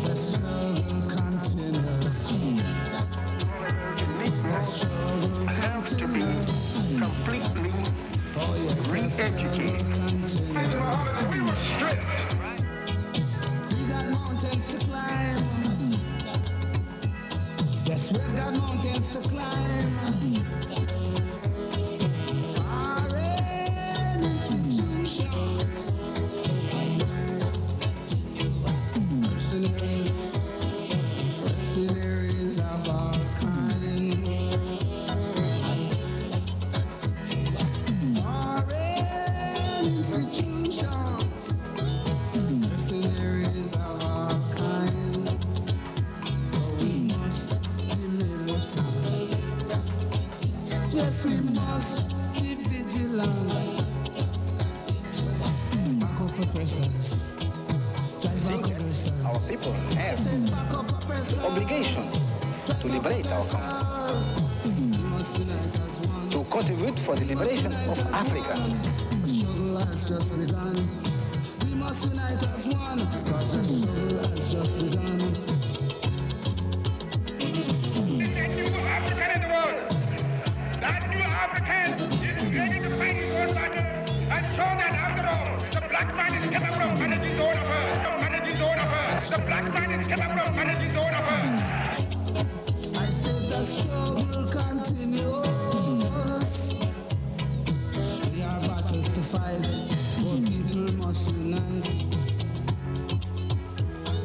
The struggle continues. I have to be completely re-educated. We were stripped. We got mountains to climb. Yes, we've got mountains to climb. Foreign institutions. Mercenaries of our kind. Foreign institutions. Mercenaries of our kind. So we must be militant. Yes, we must be vigilant. Back up oppressors. Drive back oppressors. Our people have the obligation to liberate our country, to contribute for the liberation of Africa. The struggle has just begun. We must unite as one, because the struggle has just begun. That new African in the world, that new I said the struggle continues. We are battles to fight, but people must unite.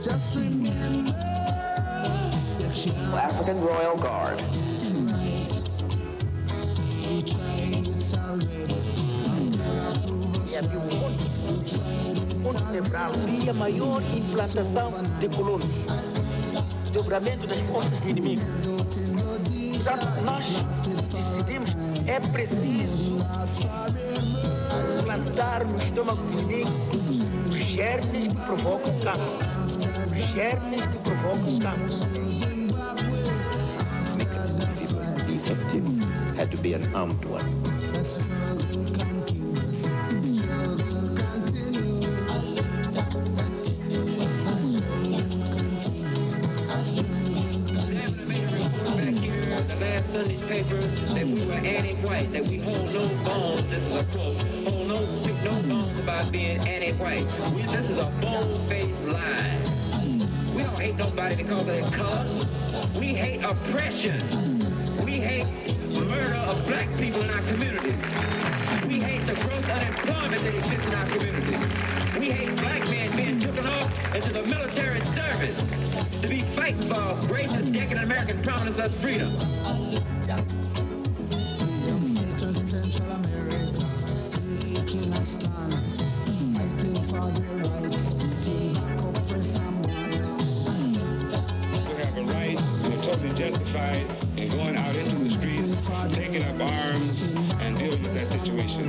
Just remember, African Royal Guard. E a maior implantação de colonos, dobramento das forças do inimigo. Portanto, nós decidimos, é preciso plantar no estômago do inimigo os germes que provocam cancro. Os germes que provocam cancro. Mechanism, if it was effective, had to be an armed one. Sunday's paper that we were anti-white, that we hold no bones, this is a quote, hold no bones about being anti-white. This is a bold-faced lie. We don't hate nobody because of their color. We hate oppression. We hate murder of black people in our communities. We hate the gross unemployment that exists in our communities. We hate black men being taken off into the military service to be fighting for racist, decadent Americans promising us freedom. Central America, taking a stand, fighting for their rights, taking back oppressed and We have a right and are totally justified in going out into the streets, taking up arms, and dealing with that situation.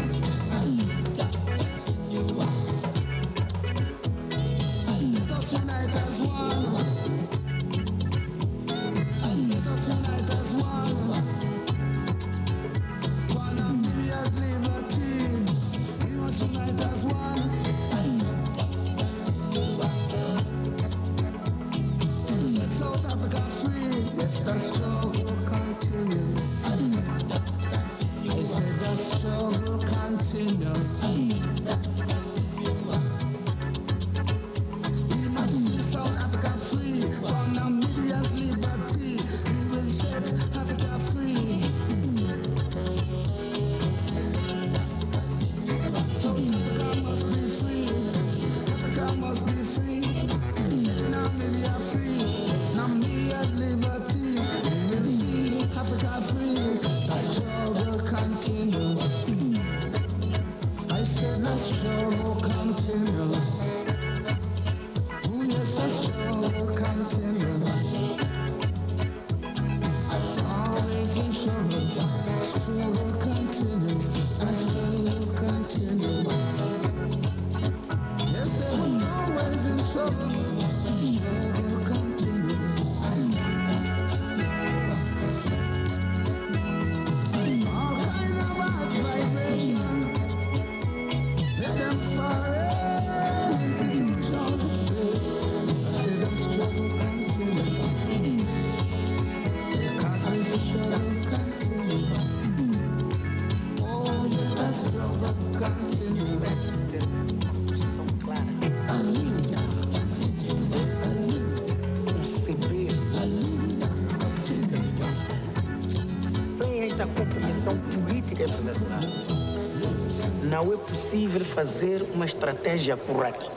let us unite as one. Let us unite as one. Unite as one. To set South Africa free, yes, the struggle continues. I said the struggle continues. We must see South Africa free from Namibia's liberty. We will set Africa free. Africa free, the struggle continues. I said the struggle continues. Oh yes, the struggle continues. Always in trouble, struggle continues. The struggle continues. Yes, they were always in trouble. Struggle continues. Compreensão política internacional, não é possível fazer uma estratégia correta.